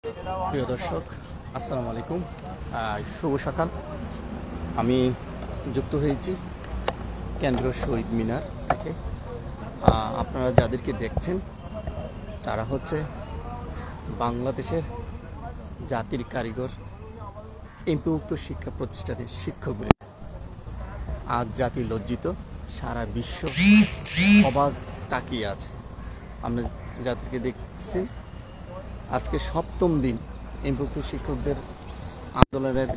প্রিয় দর্শক, আসসালামু আলাইকুম। শুভ সকাল। আমি যুক্ত হয়েছি কেন্দ্রীয় শহীদ মিনার থেকে। আপনারা যাদেরকে দেখছেন তারা হচ্ছে বাংলাদেশের জাতির কারিগর এমপিভুক্ত শিক্ষা প্রতিষ্ঠানের শিক্ষকগুলি। আজ জাতি লজ্জিত, সারা বিশ্ব অবাক তাকিয়ে আছে। আমরা যাদেরকে দেখছেন, আজকে সপ্তম দিন এমপিভুক্ত শিক্ষকদের আন্দোলনের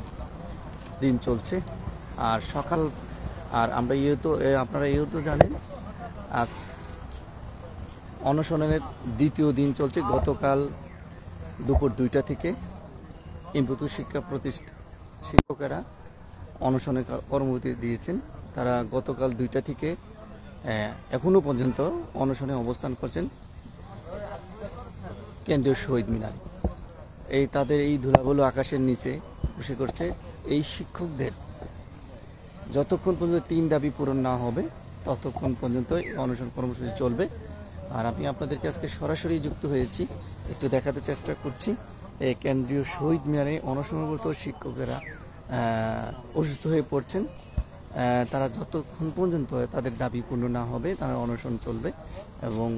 দিন চলছে। আর আমরা আপনারা তো জানেন, আজ অনশনের দ্বিতীয় দিন চলছে। গতকাল দুপুর 2টা থেকে এমপিভুক্ত শিক্ষকেরা অনশনের কর্মসূচি দিয়েছেন। তারা গতকাল 2টা থেকে এখনো পর্যন্ত অনশনে অবস্থান করছেন কেন্দ্রীয় শহীদ মিনার। তাদের এই ধুলাবলো আকাশের নিচে বসে করছে। এই শিক্ষকদের যতক্ষণ পর্যন্ত 3 দাবি পূরণ না হবে ততক্ষণ পর্যন্ত অনশন কর্মসূচি চলবে। আর আমি আপনাদেরকে আজকে সরাসরি যুক্ত হয়েছি, একটু দেখাতে চেষ্টা করছি। এই কেন্দ্রীয় শহীদ মিনারে অনশনরত শিক্ষকেরা অসুস্থ হয়ে পড়ছেন। তারা যতক্ষণ পর্যন্ত তাদের দাবি পূর্ণ না হবে তারা অনশন চলবে। এবং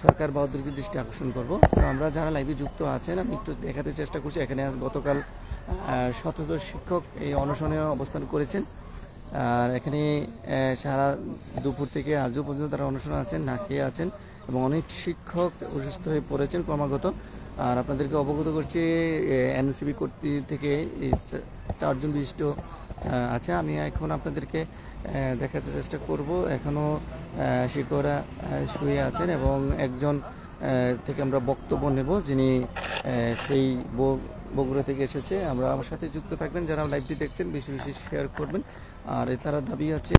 সরকার বাহাদুরকে দৃষ্টি আকর্ষণ করব। তো আমরা যারা লাইভে যুক্ত আছেন, আমি একটু দেখাতে চেষ্টা করছি। এখানে গতকাল 17 শিক্ষক এই অনশনে অবস্থান করেছেন। আর এখানে সারা দুপুর থেকে আজও পর্যন্ত তারা অনশনে আছেন, না খেয়ে আছেন, এবং অনেক শিক্ষক অসুস্থ হয়ে পড়েছেন ক্রমাগত। আর আপনাদেরকে অবগত করছি, এনসিবি কর্তৃক থেকে 4 জন বিশিষ্ট আছে। আমি এখন আপনাদেরকে দেখাতে চেষ্টা করব। এখনও শিক্ষকরা শুয়ে আছেন এবং একজন থেকে আমরা বক্তব্য নেব, যিনি সেই বগুড়া থেকে এসেছে। আমার সাথে যুক্ত থাকবেন, যারা লাইভটি দেখছেন বেশি বেশি শেয়ার করবেন। আর তারা দাবি আছে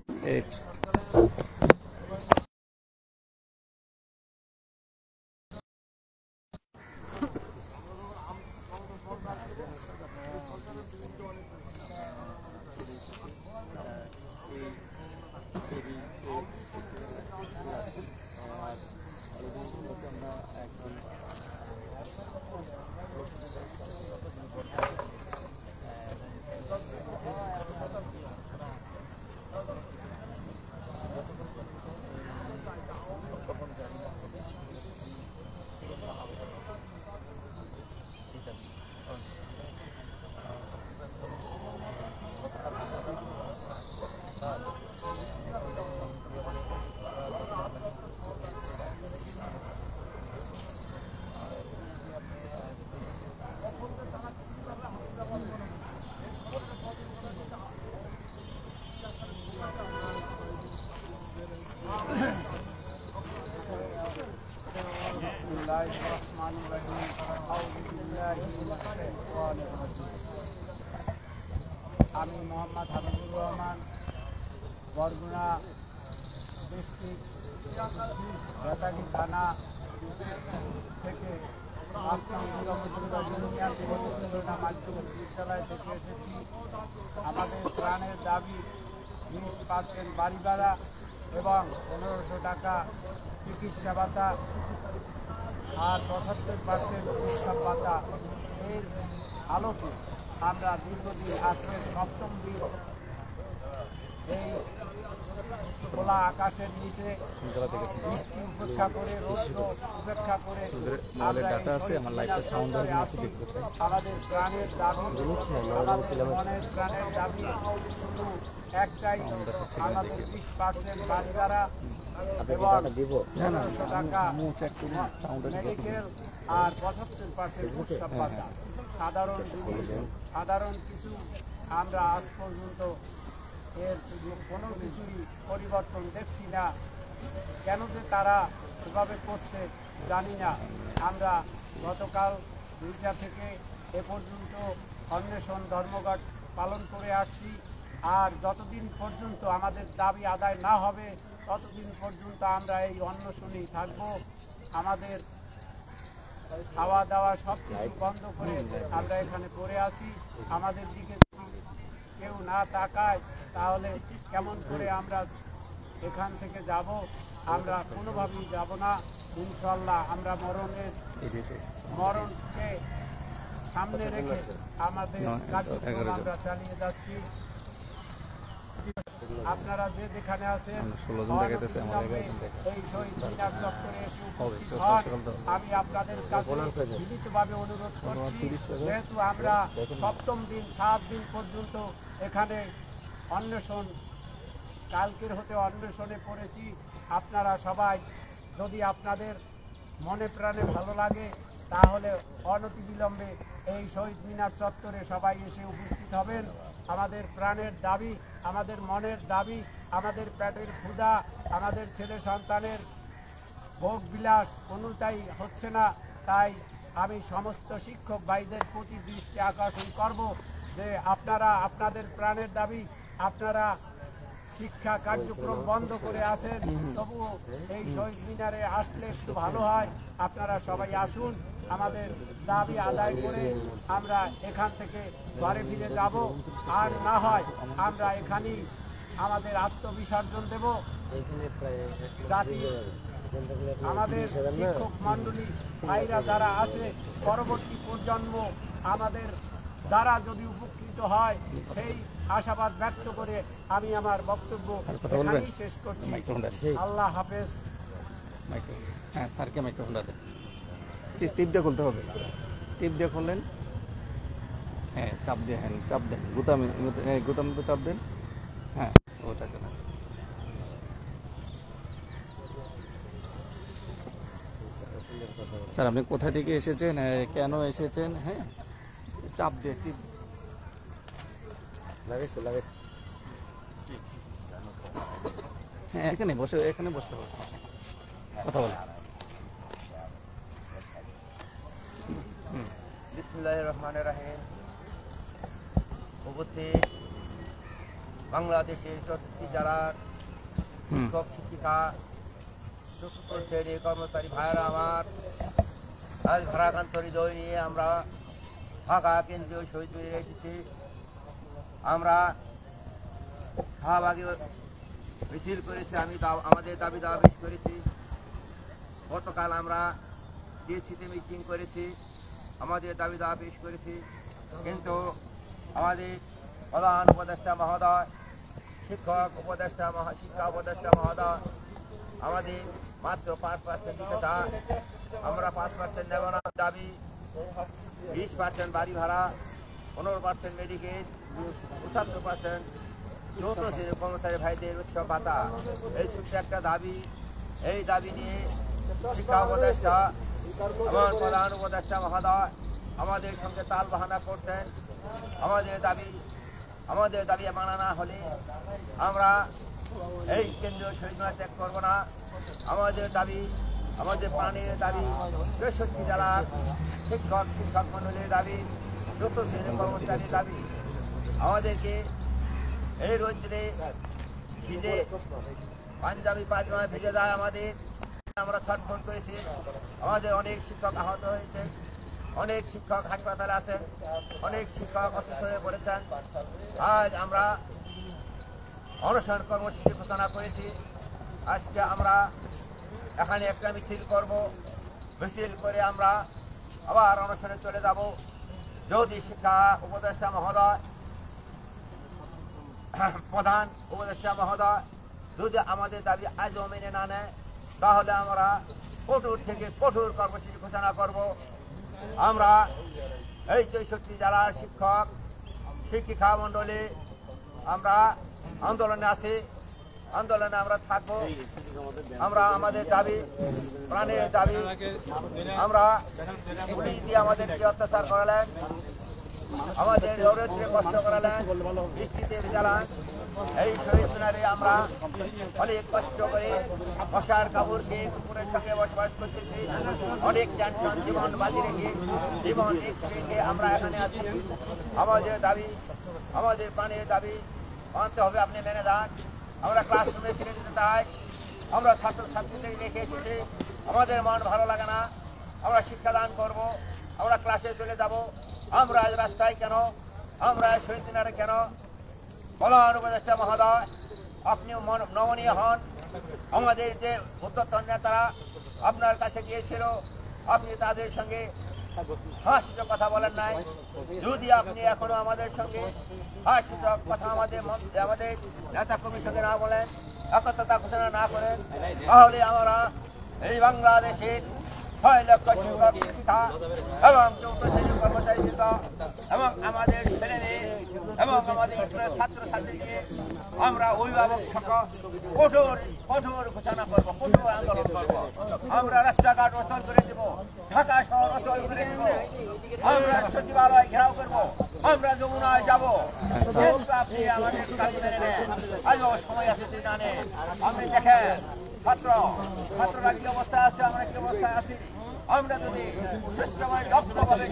আমি মোহাম্মদ হাবিবুর রহমান, বরগুনা ডিস্ট্রিক্ট বেতাগী থানা থেকে মাধ্যমিক বিদ্যালয় থেকে এসেছি। আমাদের প্রাণের দাবি 20% বাড়ি ভাড়া এবং 1500 টাকা চিকিৎসা ভাতা আর 75% উৎসব ভাতা। এর আলোকে আমরা দীর্ঘদিন আজকে সপ্তম দিন এই খোলা আকাশের নিচে বৃষ্টি উপেক্ষা করে, রৌদ্র উপেক্ষা করে আমাদের প্রাণের দাবি, মনের প্রাণের দাবি শুধু একটাই, আমাদের 20% বাড়ি ভাড়া এবং 1500 টাকা মেডিকেল আর 75% উৎসব ভাতা। সাধারণ কিছু আমরা আজ পর্যন্ত এর কোনো কিছুই পরিবর্তন দেখছি না। কেন যে তারা এভাবে করছে জানি না। আমরা গতকাল 2টা থেকে এ পর্যন্ত অন্বেষণ ধর্মঘট পালন করে আসছি। আর যতদিন পর্যন্ত আমাদের দাবি আদায় না হবে ততদিন পর্যন্ত আমরা এই অন্বেষণেই থাকব। আমাদের খাওয়া দাওয়া সব কিছু বন্ধ করে আমরা এখানে পড়ে আছি। আমাদের দিকে কেউ না তাকায় তাহলে কেমন করে আমরা এখান থেকে যাব। আমরা কোনোভাবেই যাব না। ইনশাল্লাহ আমরা মরণকে সামনে রেখে আমাদের কার্যক্রম আমরা চালিয়ে যাচ্ছি। আপনারা যে যেখানে আছেন এই শহীদ মিনার চত্বরে এসে উপস্থিত হন। আমি আপনাদের কাছে বিনীতভাবে অনুরোধ করছি, যেহেতু আমরা সপ্তম দিন 7 দিন পর্যন্ত এখানে অন্বেষণ, কালকের হতে অন্বেষণে পড়েছি। আপনারা সবাই যদি আপনাদের মনে প্রাণে ভালো লাগে তাহলে অনতিবিলম্বে এই শহীদ মিনার চত্বরে সবাই এসে উপস্থিত হবেন। আমাদের প্রাণের দাবি, আমাদের মনের দাবি, আমাদের পেটের ক্ষুধা, আমাদের ছেলে সন্তানের ভোগ বিলাস কোনোটাই হচ্ছে না। তাই আমি সমস্ত শিক্ষক ভাইদের প্রতি দৃষ্টি আকর্ষণ করব যে আপনারা আপনাদের প্রাণের দাবি, আপনারা শিক্ষা কার্যক্রম বন্ধ করে আছেন, তবুও এই শহীদ মিনারে আসলে একটু ভালো হয়। আপনারা সবাই আসুন, আমাদের দাবি আদায় করে আমরা এখান থেকে ঘরে ফিরে যাব। আর না হয় আমরা এখানেই আমাদের আত্মবিসর্জন দেব। জাতি, আমাদের শিক্ষক মণ্ডলী ভাইরা যারা আছে, পরবর্তী প্রজন্ম আমাদের দ্বারা যদি উপকৃত হয় সেই আশাবাদ ব্যক্ত করে আমি আমার বক্তব্য এখানেই শেষ করছি। আল্লাহ হাফেজ। হ্যাঁ, স্যারকে মাইক্রোফোনটা দেন। টিপ দিয়ে খুলতে হবে, টিপ দিয়ে খুললেন। হ্যাঁ, চাপ দিয়ে, হ্যাঁ চাপ দেন, গুতাম তো চাপ দেন। হ্যাঁ, ওটাকে না। স্যার, আপনি কোথা থেকে এসেছেন, কেন এসেছেন? হ্যাঁ, চাপ দিয়ে টিপ লাগাইছে। হ্যাঁ, এখানে বসতে হবে, কথা বলে। বিসমিল্লাহির রহমানির রহিম। উপস্থিত বাংলাদেশের 34 জেলার শিক্ষক শিক্ষিকা, চতুর্থ শ্রেণীর কর্মচারী ভাইয়েরা আমার, আজ ভারাক্রান্ত হৃদয় নিয়ে আমরা ঢাকা কেন্দ্রীয় শহীদ মিনারে এসেছি। আমরা শাহবাগে মিছিল করেছি, আমাদের দাবি দাওয়া পেশ করেছি। গতকাল আমরা ডিএসসিতে মিটিং করেছি, আমাদের দাবি দাওয়া পেশ করেছি। কিন্তু আমাদের প্রধান উপদেষ্টা মহোদয়, শিক্ষা উপদেষ্টা মহোদয় আমাদের মাত্র 5% দিতে চায়। আমরা 5% নেব না। দাবি 20% বাড়ি ভাড়া, 15% মেডিকেল, 75% চতুর্থ শ্রেণীর কর্মচারী ভাইদের উৎসব ভাতা, এই ছোট্ট একটা দাবি। এই দাবি নিয়ে শিক্ষা উপদেষ্টা এবং প্রধান উপদেষ্টা মহোদয় আমাদের সঙ্গে তাল বাহানা করতেন। আমাদের দাবি মানা না হলে আমরা এই কেন্দ্রীয় শহীদ মিনার ত্যাগ করবো না। আমাদের দাবি, আমাদের প্রাণের দাবি, 63 জেলার শিক্ষক মণ্ডলীর দাবি, চতুর্থ শ্রেণীর কর্মচারীর দাবি। আমাদেরকে এই রোদ্রে শীতে পাঞ্জাবি পায়জামা ভেজে যায় আমাদের। আমরা ছটফট করেছি। আমাদের অনেক শিক্ষক আহত হয়েছে, অনেক শিক্ষক হাসপাতালে আছেন, অনেক শিক্ষক অসুস্থ হয়ে পড়েছেন। আজ আমরা অনশন কর্মসূচি ঘোষণা করেছি। আজকে আমরা এখানে একটা মিছিল করব। মিছিল করে আমরা আবার অনশনে চলে যাব। যদি শিক্ষা উপদেষ্টা মহোদয়, প্রধান উপদেষ্টা মহোদয় যদি আমাদের দাবি আজও মেনে না নেয়, তাহলে আমরা কঠোর থেকে কঠোর কর্মসূচি ঘোষণা করব। আমরা এই 64 জেলার শিক্ষক শিক্ষিকা মণ্ডলী আমরা আন্দোলনে আছি, আন্দোলনে আমরা থাকবো। আমরা আমাদের দাবি, প্রাণের দাবি, আমরা পুলিশ দিয়ে আমাদেরকে অত্যাচার করালেন, আমাদের রৌদ্রে কষ্ট করালেন, বৃষ্টিতে জ্বালান। এই শহীদ মিনারে আমরা অনেক কষ্ট করে মশার কাপড়কে কুকুরের সঙ্গে বসবাস করতেছি। অনেক টেনশন, জীবন বাজি রেখে, জীবন রেখে আমরা এখানে আছি। আমাদের দাবি, আমাদের প্রাণের দাবি মানতে হবে। আপনি মেনে যান। আমরা ক্লাসরুমে ফিরে যেতে চাই। আমরা ছাত্রছাত্রীদের রেখে এসেছি, আমাদের মন ভালো লাগে না। আমরা শিক্ষাদান করব, আমরা ক্লাসে চলে যাব। আমরা আজ রাস্তায় কেন, আমরা শহীদ মিনারে কেন? প্রধান উপদেষ্টা মহোদয়, আপনিও নমনীয় হন। আমাদের যে উদ্যোক্তন নেতারা আপনার কাছে গিয়েছিল, আপনি তাদের সঙ্গে হাসির কথা বলেন নাই। যদি আপনি এখনো আমাদের সঙ্গে হাসির কথা আমাদের নেতা কর্মীর সঙ্গে না বলেন, একতা ঘোষণা না করেন, তাহলে আমরা এই বাংলাদেশের 6 লক্ষ শিক্ষক শিক্ষিকা এবং 14 শ্রেণীর কর্মচারীবৃন্দ এবং আমাদের ছেলেমেয়ে এবং আমাদের স্কুলের ছাত্রছাত্রীকে আমরা অভিভাবক সহ কঠোর ঘোষণা করবো, কঠোর আন্দোলন করবো। আমরা রাস্তাঘাট অচল করে দেব, ঢাকা শহর অচল করে দেব, আমরা সচিবালয় ঘেরাও করবো, আমরা যমুনায় যাবো। আপনি আমাদের দাবি মেনে নেন, আজও সময় আছে তুই জানে। আপনি দেখেন ছাত্ররা কি অবস্থায় আছে, আমরা কি অবস্থায় আছি। আমরা যদি সুষ্ঠুভাবে দক্ষভাবে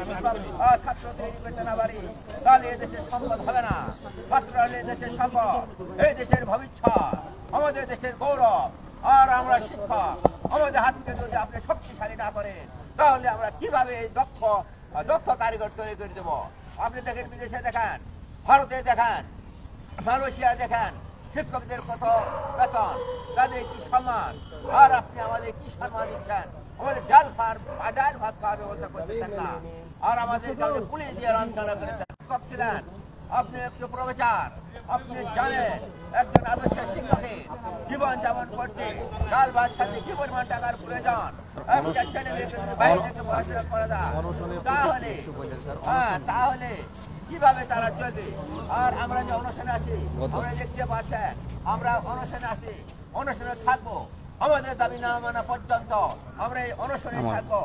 ছাত্রদের নির্বাচন না পারি, তাহলে এদেশের সম্পদ হবে না। ছাত্ররা হলে দেশের সম্পদ, এই দেশের ভবিষ্যৎ, আমাদের দেশের গৌরব। আর আমরা শিক্ষক, আমাদের হাতকে যদি আপনি শক্তিশালী না করেন, তাহলে আমরা কিভাবে এই দক্ষ কারিগর তৈরি করে দেবো। আপনি দেখেন, বিদেশে দেখান, ভারতে দেখান, মালয়েশিয়া দেখান, শিক্ষকদের কত বেতন, তাদের কি সম্মান। আর আপনি আমাদের কি সম্মান দিচ্ছেন? আমাদের ডাল ভাত খাওয়ার ব্যবস্থা করতেছেন না। আর আমাদের কারণে পুলিশ দিয়ে লাঞ্ছনা করেছেন। শিক্ষক ছিলেন আপনি, একটু প্রচার, আপনি জানেন একজন আদর্শ শিক্ষকের জীবন যাপন করতে ডাল ভাত খাতে কি পরিমাণ টাকার প্রয়োজন। একটা ছেলে মেয়েকে বাইরে থেকে পড়াশোনা করা যায়, তাহলে কিভাবে তারা চলবে। আর আমরা যে অনুষ্ঠানে আছি, আমরা দেখতে পাচ্ছেন, আমরা অনুষ্ঠানে আছি, অনুষ্ঠানে থাকবো। আমাদের দাবি না মানা পর্যন্ত আমরা এই অনুষ্ঠানে থাকবো।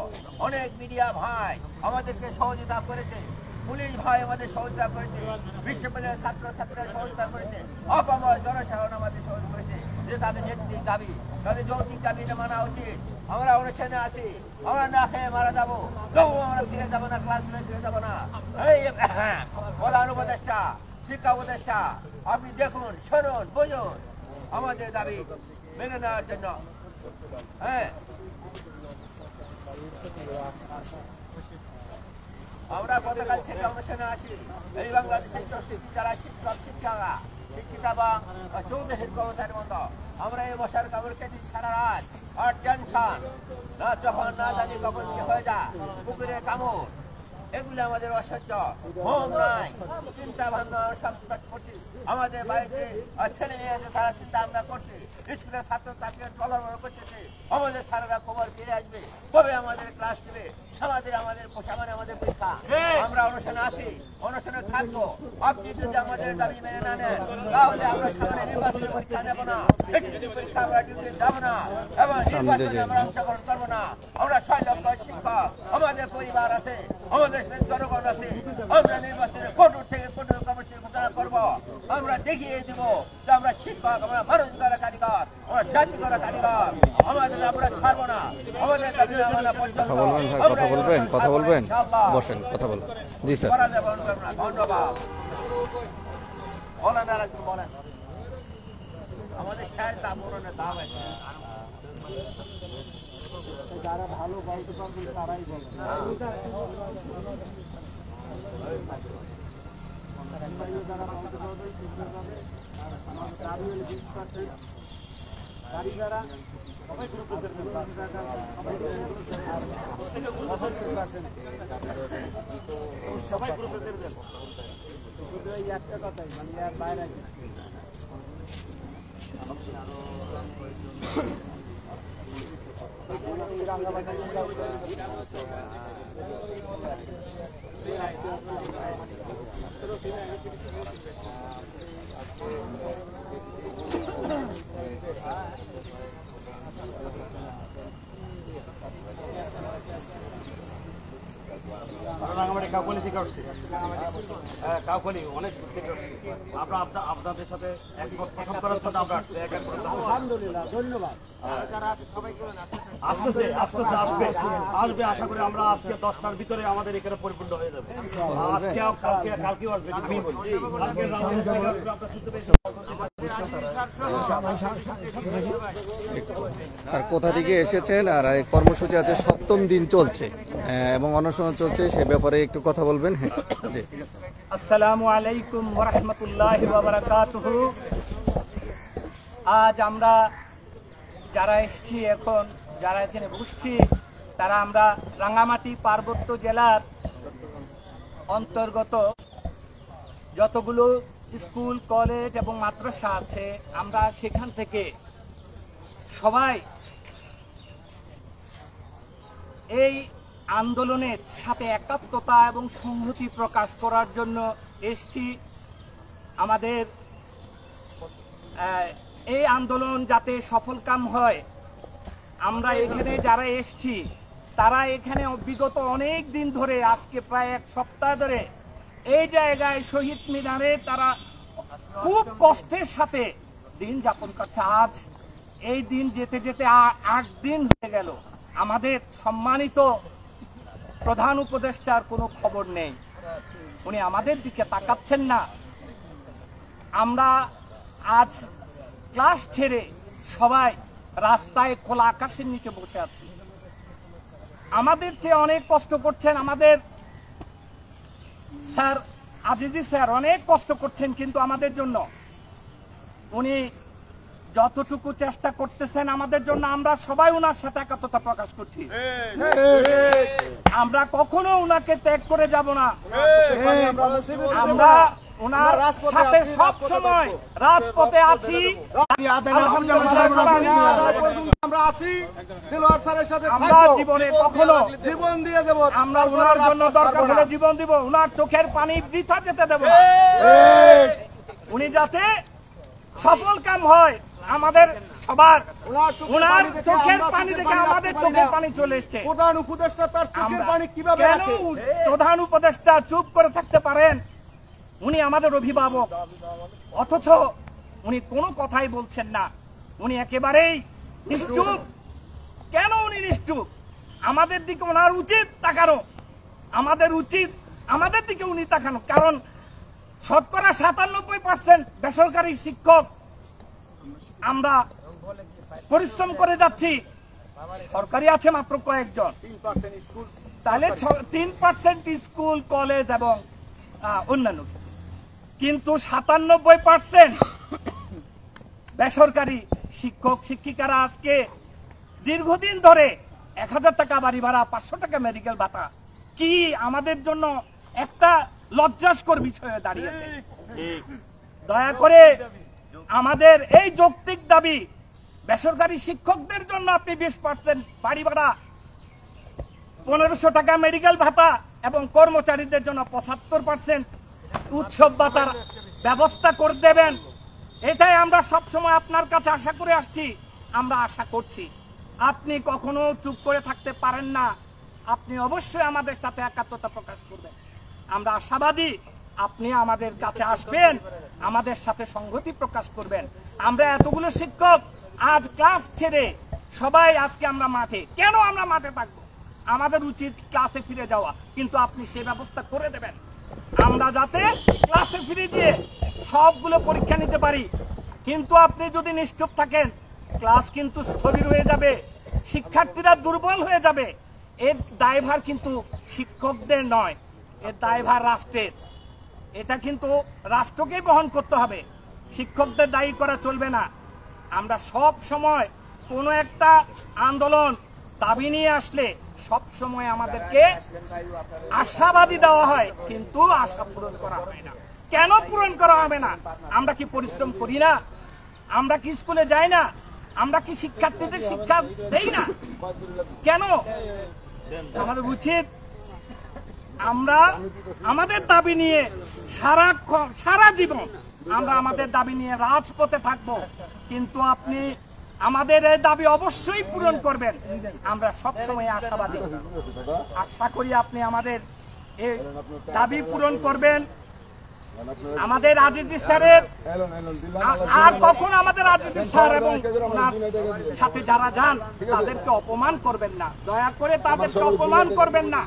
অনেক মিডিয়া ভাই আমাদেরকে সহযোগিতা করেছে, পুলিশ ভাই আমাদের সহযোগিতা করেছে, বিশ্ববিদ্যালয়ের ছাত্রছাত্রীরা সহযোগিতা করেছে, অপাময় জনসাধারণ আমাদের সহযোগিতা করেছে। যে তাদের যৌক্তিক দাবি, তাদের যৌক্তিক দাবিটা মানা উচিত। আমরা অনুষ্ঠানে আছি, আমরা না খেয়ে মারা যাবো, তবুও আমরা ফিরে যাবো না, ক্লাসরুমে ফিরে যাবো না। এই প্রধান উপদেষ্টা, শিক্ষা উপদেষ্টা, আপনি দেখুন, শুনুন, বুঝুন আমাদের দাবি মেনে নেওয়ার জন্য। আমরা গতকাল থেকে অনুষ্ঠানে আছি। এই বাংলাদেশের যারা শিক্ষক শিক্ষিকা বা 14 কর্মচারী মতো আমরা এই বসার কাপড় খেতে সারা রাত। আর টেনশন না, যখন না জানি কখন কি হয়ে যায়, পুকুরে কামড়, এগুলো আমাদের অসহ্য। ঘুম নাই, চিন্তা ভাবনা সব করছি। আমাদের বাড়িতে ছেলে মেয়ে আছে, তারা চিন্তা ভাবনা করছে, স্কুলের ছাত্রছাত্রীরা চলাফেরা করতেছে। আমাদের ছাত্ররা খবর ফিরে আসবে, কবে আমাদের ক্লাস নেবে, আমাদের পরীক্ষা। আমরা অনুষ্ঠানে আছি, অনুষ্ঠানে থাকবো। আপনি যদি আমাদের দাবি মেনে না নেন, তাহলে আমরা সামনে নির্বাচনী পরীক্ষা নেব না, পরীক্ষা আমরা ডিউটি যাবো না, এবং নির্বাচনে আমরা অংশগ্রহণ করবো না। আমরা 6 লক্ষ শিক্ষক, আমাদের পরিবার আছে, আমাদের জনগণ আছে। আমরা নির্বাচনে কঠোর থেকে কঠোর কর্মসূচি ঘোষণা করবো। আমরা দেখিয়ে দিব যে আমরা শিক্ষক, আমরা মানুষ করা কারিগর, আমরা জাতি করা কারিগর। আমাদের আমরা ছাড়বো না, আমাদের দাবি না মানা পর্যন্ত। কথা বলবেন, বসেন, কথা বলবেন। জি স্যার, ধন্যবাদ। বলেন আমাদের শেষ দাম দাম আছে, যারা ভালো বলতে পারবেন তারাই বলেন। যারা বলতে পারবেন বুঝতে পারবে। আমাদের দাবি হল 20%। কারিগররা সবাই গ্রুপে সবাই গ্রুপে দেবেন। শুধু এই একটা কথাই, মানে আর বাইরে রাঙামাটি কাউকলি থেকে আসছি। কাউকলি অনেক দূর থেকে আসছি। আমরা আপনাদের সাথে একমত পোষণ করার জন্য আমরা আসছি। আলহামদুলিল্লাহ, ধন্যবাদ। আসবে আশা করি। আমরা আজকে 10টার ভিতরে আমাদের এখানে পরিপূর্ণ হয়ে যাবে। আজকে কালকেও আসবে, আমি বলছি স্যার কোথা থেকে এসেছেন, আর এই কর্মসূচি আছে 7ম দিন চলছে এবং অনশন চলছে, সে ব্যাপারে একটু কথা বলবেন। হ্যাঁ, আসসালামু আলাইকুম ওয়া রাহমাতুল্লাহি ওয়া বারাকাতুহু। আজ আমরা যারা এসছি এখন, যারা এখানে বসছি, তারা আমরা রাঙ্গামাটি পার্বত্য জেলার অন্তর্গত যতগুলো স্কুল, কলেজ এবং মাদ্রাসা আছে, আমরা সেখান থেকে সবাই এই আন্দোলনের সাথে একাত্মতা এবং সংহতি প্রকাশ করার জন্য এসছি। আমাদের এই আন্দোলন যাতে সফলকাম হয়, আমরা এখানে যারা এসছি তারা এখানে বিগত অনেক দিন ধরে, আজকে প্রায় 1 সপ্তাহ ধরে এই জায়গায় শহীদ মিনারে তারা খুব কষ্টের সাথে দিন যাপন করছে। আজ এই দিন যেতে যেতে 8 দিন হয়ে গেল, আমাদের সম্মানিত প্রধান উপদেষ্টার কোনো খবর নেই, উনি আমাদের দিকে তাকাচ্ছেন না। আমরা আজ ক্লাস ছেড়ে সবাই রাস্তায় খোলা আকাশের নিচে বসে আছি। আমাদের চেয়ে অনেক কষ্ট করছেন আমাদের স্যার আজিজি স্যার, অনেক কষ্ট করছেন, কিন্তু আমাদের জন্য উনি যতটুকু চেষ্টা করতেছেন আমাদের জন্য, আমরা সবাই ওনার সাথে একাত্মতা প্রকাশ করছি। আমরা কখনো ওনাকে ত্যাগ করে যাব না। আমরা ওনার সাথে সব সময় রাজপথে আছি। আমরা জীবনে কখনো জীবন দিয়ে দেব, আমরা ওনার জন্য দরকার হলে জীবন দিব, ওনার চোখের পানি বৃথা যেতে দেব না। উনি যাতে সফল কাম হয় আমাদের সবার, ওনার চোখের পানি দেখে আমাদের চোখের পানি চলে এসছে। প্রধান উপদেষ্টা তার চোখের পানি কিভাবে কেন রাখে? প্রধান উপদেষ্টা চুপ করে থাকতে পারেন? উনি আমাদের অভিভাবক, অথচ উনি কোনো কথাই বলছেন না, উনি একেবারেই নিশ্চুপ। কেন উনি নিশ্চুপ? আমাদের দিকে ওনার উচিত তাকানো, আমাদের উচিত আমাদের দিকে উনি তাকানো। কারণ 97% বেসরকারি শিক্ষক আমরা পরিশ্রম করে যাচ্ছি, সরকারি আছে মাত্র কয়েকজন, তাহলে 3% স্কুল, কলেজ এবং অন্যান্য কিছু, কিন্তু 97% বেসরকারি শিক্ষক শিক্ষিকারা আজকে দীর্ঘদিন ধরে 1000 টাকা বাড়ি ভাড়া, 500 টাকা মেডিকেল ভাতা, কি আমাদের জন্য একটা লজ্জাস্কর বিষয় হয়ে দাঁড়িয়েছে। দয়া করে আমাদের এই যৌক্তিক দাবি, বেসরকারি শিক্ষকদের জন্য আপনি 20% বাড়ি ভাড়া, 1500 টাকা মেডিকেল ভাতা এবং কর্মচারীদের জন্য 75% উৎসব ভাতার ব্যবস্থা করে দেবেন। এটাই আমরা সবসময় আপনার কাছে আশা করে আসছি, আমরা আশা করছি। আপনি কখনো চুপ করে থাকতে পারেন না, আপনি অবশ্যই আমাদের সাথে একাত্মতা প্রকাশ করবেন। আমরা আশাবাদী আপনি আমাদের কাছে আসবেন, আমাদের সাথে সংহতি প্রকাশ করবেন। আমরা এতগুলো শিক্ষক আজ ক্লাস ছেড়ে সবাই আজকে আমরা মাঠে। কেন আমরা মাঠে থাকবো? আমাদের উচিত ক্লাসে ফিরে যাওয়া, কিন্তু আপনি সে ব্যবস্থা করে দেবেন আমরা যাতে ক্লাসে ফিরে গিয়ে সবগুলো পরীক্ষা নিতে পারি। কিন্তু আপনি যদি নিশ্চুপ থাকেন, ক্লাস কিন্তু স্থবির হয়ে যাবে, শিক্ষার্থীরা দুর্বল হয়ে যাবে। এর দায়ভার কিন্তু শিক্ষকদের নয়, এর দায়ভার রাষ্ট্রের। এটা কিন্তু রাষ্ট্রকেই বহন করতে হবে, শিক্ষকদের দায়ী করা চলবে না। আমরা সব সময় কোনো একটা আন্দোলন দাবি নিয়ে আসলে সব সময় আমাদেরকে আশাবাদী দেওয়া হয়, কিন্তু আশা পূরণ করা হয় না। কেন পূরণ করা হবে না? আমরা কি পরিশ্রম করি না? আমরা কি স্কুলে যাই না? আমরা কি শিক্ষার্থীদের শিক্ষা দেই না? কেন? আমাদের উচিত আমরা আমাদের দাবি নিয়ে সারা জীবন আমরা আমাদের দাবি নিয়ে রাজপথে থাকবো, কিন্তু আপনি আমাদের এই দাবি অবশ্যই পূরণ করবেন। আমরা সবসময় আশাবাদী, আশা করি আপনি আমাদের এই দাবি পূরণ করবেন। আমাদের আজিজি স্যারের আর কখন আমাদের আজিজি স্যার এবং ওনার সাথে যারা যান তাদেরকে অপমান করবেন না, দয়া করে তাদেরকে অপমান করবেন না।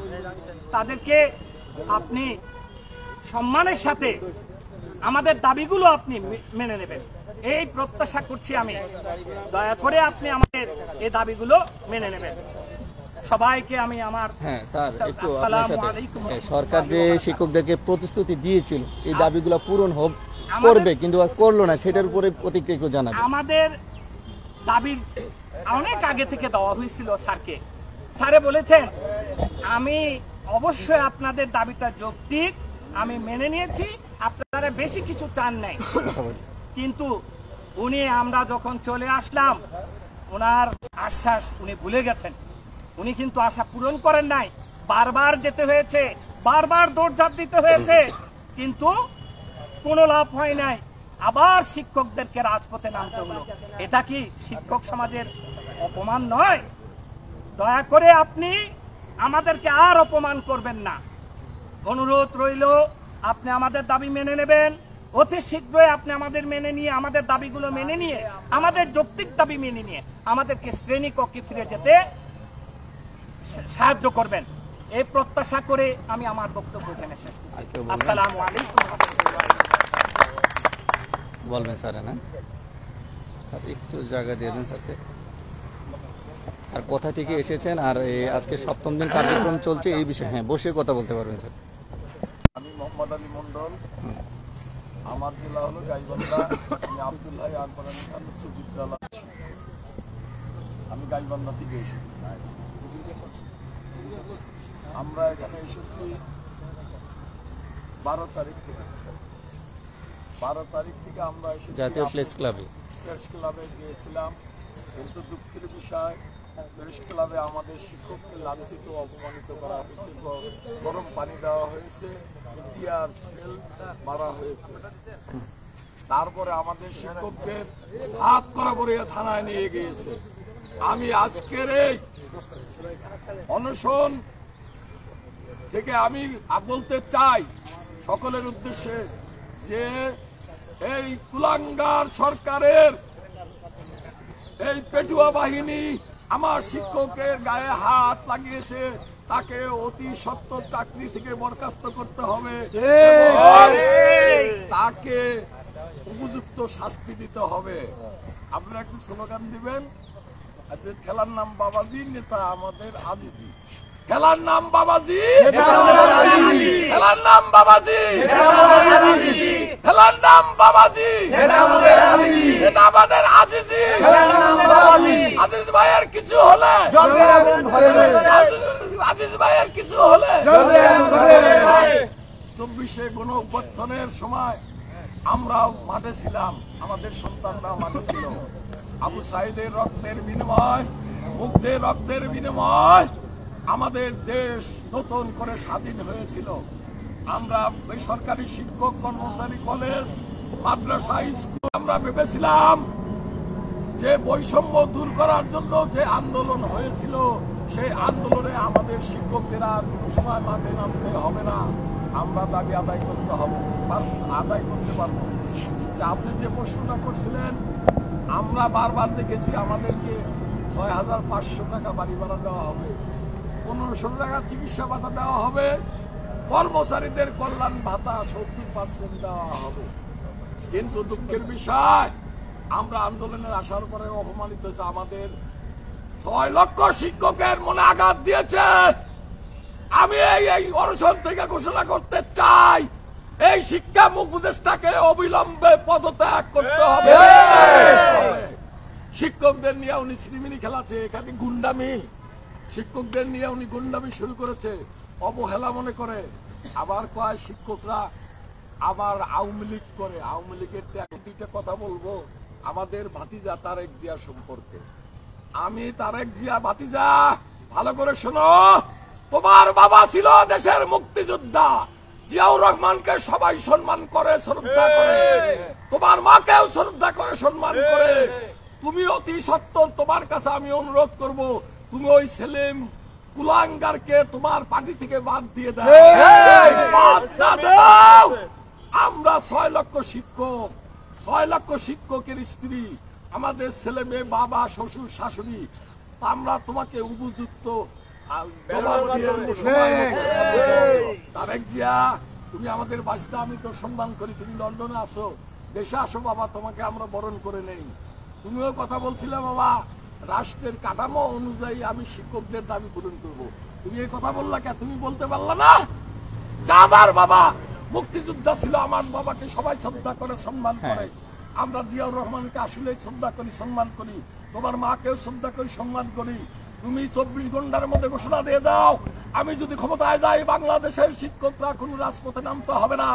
তাদেরকে আপনি সম্মানের সাথে আমাদের দাবিগুলো আপনি মেনে নেবেন, এই প্রত্যাশা করছি আমি। দয়া করে আপনি আমাদের এই দাবিগুলো মেনে নেবেন। সবাইকে আমি আমার স্যার একটু আপনার সাথে, সরকার যে শিক্ষকদেরকে প্রতিশ্রুতি দিয়েছিল এই দাবিগুলো পূরণ করবে কিন্তু করলো না, সেটার উপরে প্রতিক্রিয়া একটু জানাবেন। আমাদের দাবির অনেক আগে থেকে দেওয়া হয়েছিল স্যারকে। স্যারে বলেছেন আমি অবশ্যই আপনাদের দাবিটা যৌক্তিক, আমি মেনে নিয়েছি, আপনারা বেশি কিছু চান নাই। কিন্তু উনি আমরা যখন চলে আসলাম ওনার আশ্বাস উনি ভুলে গেছেন। উনি কিন্তু আশা পূরণ করেন নাই, বারবার যেতে হয়েছে, বারবার দৌড়ঝাঁপ দিতে হয়েছে, কিন্তু কোনো লাভ হয় নাই। আবার শিক্ষকদেরকে রাজপথে নামতে হলো। এটা কি শিক্ষক সমাজের অপমান নয়? দয়া করে আপনি আমাদেরকে আর অপমান করবেন না। অনুরোধ রইল আপনি আমাদের দাবি মেনে নেবেন, অতি শীঘ্রই আপনি আমাদের মেনে নিয়ে, আমাদের দাবিগুলো মেনে নিয়ে, আমাদের যৌক্তিক দাবি মেনে নিয়ে আমাদেরকে শ্রেণী কক্ষে ফিরে যেতে সাহায্য করবেন। এই প্রত্যাশা করে আমি আমার বক্তব্য এখানে শেষ করছি। আসসালামু আলাইকুম। বলবেন স্যার? না স্যার একটু জায়গা দিয়ে দেন স্যারকে। স্যার কোথা থেকে এসেছেন আর আজকে 7ম দিন কার্যক্রম চলছে এই বিষয়ে হ্যাঁ বসে কথা বলতে পারবেন স্যার। আমি মোহাম্মদ আলী মন্ডল, আমার জেলা হলো গাইবান্ধা। আমি আব্দুল্লাহ আকবরানী খান উচ্চ বিদ্যালয়, আমি গাইবান্ধা থেকে এসেছি। আমরা এখানে এসেছি 12 তারিখ থেকে। 12 তারিখ থেকে আমরা এসেছি জাতীয় প্রেস ক্লাবে গিয়েছিলাম, কিন্তু দুঃখের বিষয় প্রেস ক্লাবে আমাদের শিক্ষককে লাঞ্ছিত অপমানিত করা হয়েছে, গরম পানি দেওয়া হয়েছে, টিয়ার সেল মারা হয়েছে। তারপরে আমাদের শিক্ষকদের হাত করা করে থানায় নিয়ে গিয়েছে। আমি আজকের এই অনশন থেকে আমি বলতে চাই সকলের উদ্দেশ্যে যে এই কুলাঙ্গার সরকারের এই পেটুয়া বাহিনী আমার শিক্ষকের গায়ে হাত লাগিয়েছে, তাকে অতি সত্বর চাকরি থেকে বরখাস্ত করতে হবে, তাকে উপযুক্ত শাস্তি দিতে হবে। আপনারা একটু স্লোগান দিবেন, খেলার নাম বাবাজি, নেতা আমাদের আজিজি। খেলার নাম বাবাজি, খেলার নাম বাবাজি, খেলার নাম বাবাজি, নেতা আমাদের আজিজি। আজিজ ভাইয়ের কিছু হলে, আজিজ ভাইয়ের কিছু হলে 24শে গণ অভ্যুত্থানের সময় আমরা মাঠে ছিলাম, আমাদের সন্তানরা মাঠে ছিল। আবু সাইদের রক্তের বিনিময়, মুগ্ধের রক্তের বিনিময় আমাদের দেশ নতুন করে স্বাধীন হয়েছিল। আমরা বেসরকারি শিক্ষক কর্মচারী কলেজ, মাদ্রাসা, স্কুল আমরা ভেবেছিলাম যে বৈষম্য দূর করার জন্য যে আন্দোলন হয়েছিল, সেই আন্দোলনে আমাদের শিক্ষকদের আর কোনো সময় মাঠে নামতে হবে না, আমরা দাবি আদায় করতে হবে, আদায় করতে পারবো। আপনি যে প্রশ্নটা করছিলেন, আমরা বারবার দেখেছি আমাদেরকে 6,500 টাকা বাড়ি ভাড়া দেওয়া হবে, 1500 টাকা চিকিৎসা ভাতা দেওয়া হবে, কর্মচারীদের কল্যাণ ভাতা 70% দেওয়া হবে। কিন্তু দুঃখের বিষয় আমরা আন্দোলনের আসার পরে অপমানিত হয়েছে। আমাদের 6 লক্ষ শিক্ষকের মনে আঘাত দিয়েছে। আমি এই অনশন থেকে ঘোষণা করতে চাই, এই শিক্ষা উপদেষ্টাকে অবিলম্বে পদত্যাগ করতে হবে। শিক্ষকদের নিয়ে উনি সিনেমিনি খেলাছে, এখানে গুন্ডামি, শিক্ষকদের নিয়ে উনি গুন্ডামি শুরু করেছে, অবহেলা মনে করে। আবার কয় শিক্ষকরা আবার আওয়ামী লীগ করে। আওয়ামী লীগের 2টা কথা বলবো আমাদের ভাতিজা তারেক জিয়া সম্পর্কে। আমি তারেক জিয়া ভাতিজা, ভালো করে শোনো, তোমার বাবা ছিল দেশের মুক্তিযোদ্ধা, জিয়াউর রহমানকে সবাই সম্মান করে, শ্রদ্ধা করে, তোমার মাকেও শ্রদ্ধা করে, সম্মান করে। তুমি অতি সত্বর, তোমার কাছে আমি অনুরোধ করব, তুমি ওই সেলিম কুলাঙ্গারকে তোমার পার্টি থেকে বাদ দিয়ে দাও, বাদ না দাও। আমরা 6 লক্ষ শিক্ষক, 6 লক্ষ শিক্ষকের স্ত্রী, আমাদের ছেলে মেয়ে, বাবা, শ্বশুর, শাশুড়ি, আমরা তোমাকে উপযুক্ত জবাব দিয়ে দেবো সময় মতো। তারেক জিয়া, তুমি আমাদের বাসটা, আমি তো সম্মান করি, তুমি লন্ডনে আসো, দেশে আসো বাবা, তোমাকে আমরা বরণ করে নেই। তুমিও কথা বলছিলে বাবা, রাষ্ট্রের কাঠামো অনুযায়ী আমি শিক্ষকদের দাবি পূরণ করবো। তুমি এই কথা বললা কে? তুমি বলতে পারলা না? আমার বাবা মুক্তিযোদ্ধা ছিল, আমার বাবাকে সবাই শ্রদ্ধা করে, সম্মান করে। আমরা জিয়াউর রহমানকে আসলে শ্রদ্ধা করি, সম্মান করি, তোমার মাকেও শ্রদ্ধা করি, সম্মান করি। তুমি 24 ঘন্টার মধ্যে ঘোষণা দিয়ে দাও, আমি যদি ক্ষমতায় যাই বাংলাদেশের শিক্ষকরা কোনো রাজপথে নামতে হবে না,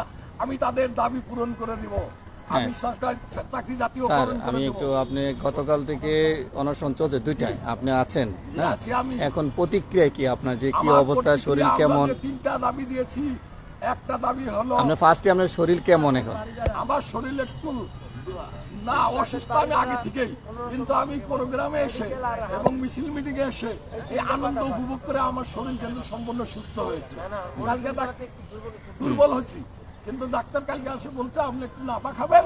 আমি তাদের দাবি পূরণ করে দিব। আমি সরকার চাকরি জাতীয় স্যার আমি একটু, আপনি গতকাল থেকে অনশন চলছে দুইটায় আপনি আছেন না, এখন প্রতিক্রিয়া কি আপনার, যে কি অবস্থা, শরীর কেমন? 3টা দাবি দিয়েছি। একটা দাবি হলো, আপনার ফার্স্টে আপনার শরীর কেমন এখন? আমার শরীর একটু না অসুস্থ, আমি আগে থেকেই, কিন্তু আমি প্রোগ্রামে এসে এবং মিছিল মিটিং এ এসে এই আনন্দ উপভোগ করে আমার শরীর কিন্তু সম্পূর্ণ সুস্থ হয়েছে। কালকে দুর্বল হয়েছি, কিন্তু ডাক্তার কালকে আসে বলছে আপনি একটু নাপা খাবেন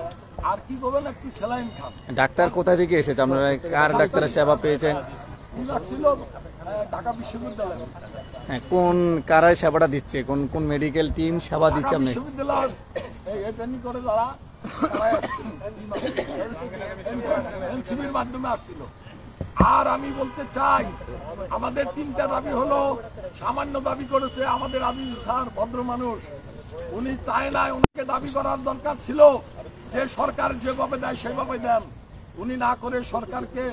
আর কি করবেন, একটু স্যালাইন খান। ডাক্তার কোথা থেকে এসেছে? আপনারা কার ডাক্তারের সেবা পেয়েছেন? ছিল ঢাকা বিশ্ববিদ্যালয়। হ্যাঁ, কোন কারা সেবাটা দিচ্ছে, কোন কোন মেডিকেল টিম সেবা দিচ্ছে? আপনি বিশ্ববিদ্যালয় ট্রেনিং করে যারা এনসিবির মাধ্যমে আসছিল। আর আমি বলতে চাই, আমাদের 3টা দাবি হলো, সামান্য দাবি করেছে আমাদের আজিজ স্যার, ভদ্র মানুষ, উনি চায় না, উনাকে দাবি করার দরকার ছিল যে সরকার যেভাবে দেয় সেভাবে দেন। উনি না করে সরকারকে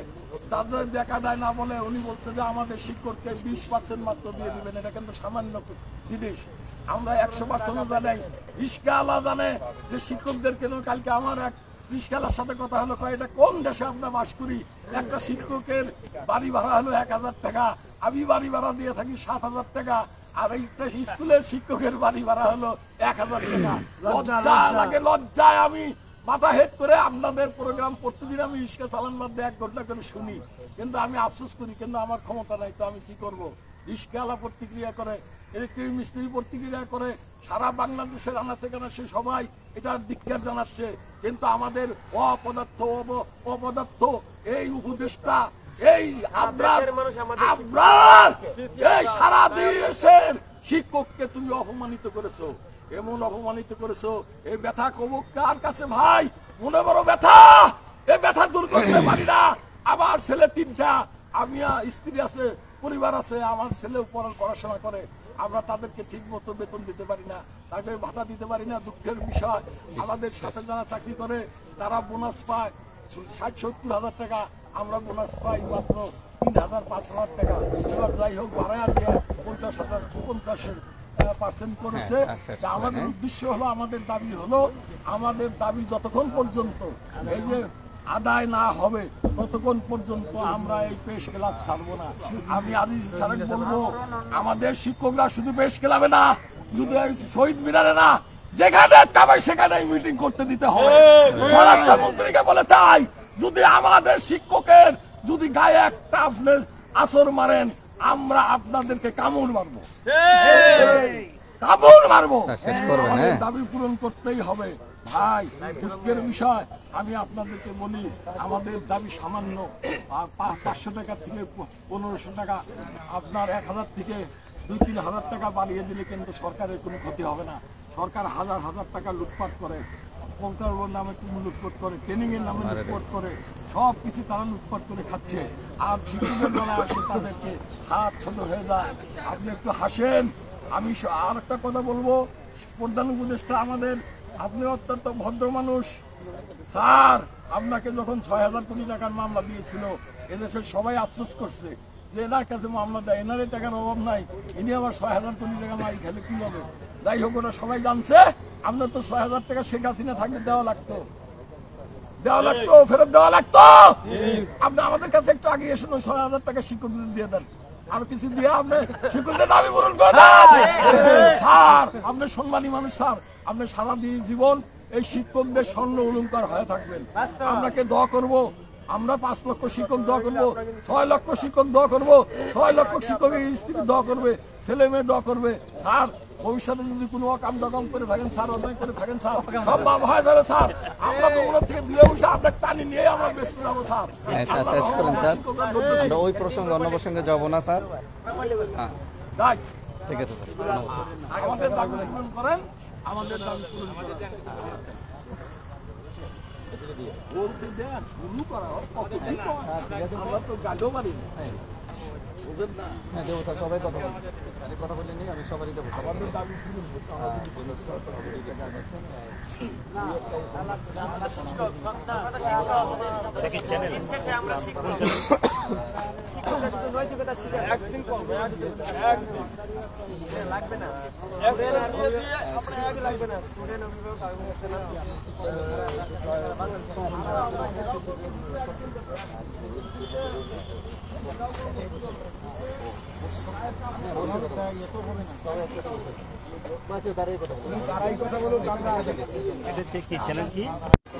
তাদের দেখা দেয় না বলে উনি বলছে যে আমাদের শিক্ষককে 20% মাত্র দিয়ে দিবেন। এটা কিন্তু সামান্য জিনিস। আমরা 100% জানাই, রিস্কাওয়ালা জানে যে শিক্ষকদের কেন। কালকে আমার এক রিস্কাওয়ালার সাথে কথা হলো, এটা কোন দেশে আমরা বাস করি, একটা শিক্ষকের বাড়ি ভাড়া হলো 1000 টাকা, আমি বাড়ি ভাড়া দিয়ে থাকি 7000 টাকা, আর একটা স্কুলের শিক্ষকের বাড়ি ভাড়া হলো 1000 টাকা। লজ্জা লাগে, লজ্জায় আমি মাথা হেড করে আপনাদের প্রোগ্রাম প্রতিদিন আমি রিক্সা চালান মধ্যে 1 ঘন্টা করে শুনি, কিন্তু আমি আফসোস করি, কিন্তু আমার ক্ষমতা নাই, তো আমি কি করব? রিক্সাওয়ালা প্রতিক্রিয়া করে, ইলেকট্রিক মিস্ত্রি প্রতিক্রিয়া করে, সারা বাংলাদেশের আনাচে কানাচে সবাই এটার ধিক্কার জানাচ্ছে। কিন্তু আমাদের অপদার্থ এই উপদেষ্টা, এই এই সারা দেশের শিক্ষককে তুমি অপমানিত করেছো, এমন অপমানিত করেছো। এই ব্যথা কবক কার কাছে ভাই? মনে বড় ব্যথা, এই ব্যথা দূর করতে পারি না। আমার ছেলে 3টা, আমি স্ত্রী আছে, পরিবার আছে, আমার ছেলেও পড়াশোনা করে, আমরা তাদেরকে ঠিক মতো বেতন দিতে পারি না, তাদের ভাতা দিতে পারি না। দুঃখের বিষয়, আমাদের সাথে যারা চাকরি করে তারা বোনাস পায় 60-70 হাজার টাকা, আমরা বোনাস পাই মাত্র 3,000-5,000 টাকা। এবার যাই হোক, বাড়ায় দিয়ে 50% করেছে। আমাদের উদ্দেশ্য হলো, আমাদের দাবি হলো, আমাদের দাবি যতক্ষণ পর্যন্ত এই যে আদায় না হবে ততক্ষণ পর্যন্ত আমরা এই প্রেস ক্লাব ছাড়বো না। আমি আজিজ স্যারকে বলবো, আমাদের শিক্ষকরা শুধু প্রেস ক্লাবে না, শুধু শহীদ মিনারে না, যেখানে চাবে সেখানে মিটিং করতে দিতে হবে। স্বরাষ্ট্রমন্ত্রীকে বলে চাই, যদি আমাদের শিক্ষকের যদি গায়ে একটা আপনি আসর মারেন, আমরা আপনাদেরকে কামড় মারবো, কামড় মারবো। দাবি পূরণ করতেই হবে ভাই। দুঃখের বিষয়, আমি আপনাদেরকে বলি, আমাদের দাবি সামান্য, 500 টাকা থেকে 1500 টাকা, আপনার 1000 থেকে 2-3 হাজার টাকা বাড়িয়ে দিলে কিন্তু সরকারের কোনো ক্ষতি হবে না। সরকার হাজার হাজার টাকা লুটপাট করে, কম্পিউটার নামে তুমি লুটপাট করে, ট্রেনিং এর নামে লুটপাট করে, সব কিছু তারা লুটপাট করে খাচ্ছে। আর শিক্ষকের বেলা আসে তাদেরকে হাত ছোট হয়ে যায়। আপনি একটু হাসেন। আমি আর একটা কথা বলবো, প্রধান উপদেষ্টা আমাদের, আপনি অত্যন্ত ভদ্র মানুষ স্যার। আপনাকে যখন 6,000 কোটি টাকার মামলা দিয়েছিল, এদেশের সবাই আফসোস করছে যে এনার কাছে মামলা দেয়, এনারে টাকার অভাব নাই, ইনি আবার 6,000 কোটি টাকা মাই খেলে কি হবে? যাই হোক, ওরা সবাই জানছে। আপনার তো 6,000 টাকা শেখ হাসিনা থাকলে দেওয়া লাগতো, ফেরত দেওয়া লাগতো। আপনি আমাদের কাছে একটু আগে এসে 6,000 টাকা শিক্ষকদের দিয়ে দেন, আরো কিছু দিয়ে আপনি শিক্ষকদের দাবি পূরণ করে দেন। স্যার, আপনি সম্মানী মানুষ স্যার, আপনি সারা জীবন এই শিক্ষকদের স্বর্ণ অলংকার হয়ে থাকবেন। আপনাকে দোয়া করবো, আমরা 5 লক্ষ শিক্ষক দোয়া করবো, 6 লক্ষ শিক্ষক দোয়া করবো, 6 লক্ষ শিক্ষকের স্ত্রী দোয়া করবে, ছেলে মেয়ে দোয়া করবে। স্যার, ভবিষ্যতে যদি কোনো অকাম ডকাম করে থাকেন স্যার, অন্যায় করে থাকেন স্যার, সব মাপ হয়ে যাবে স্যার। আমরা তো ওনার থেকে দূরে বসে আপনার টানি নিয়ে আমরা ব্যস্ত যাবো স্যার। শেষ করেন স্যার, আমরা ওই প্রসঙ্গে অন্য প্রসঙ্গে যাবো না স্যার। ঠিক আছে স্যার, আমাদের দাবি পূরণ করেন, আমাদের দাবি পূরণ করেন। বলতে দেন, শুরু করা কতদিন, আমরা তো গাড়িও পারি না। হ্যাঁ দেবো স্যার, সবাই কথা বলবেন। আমি কথা বলে নিই, আমি সবারই দেবো স্যার।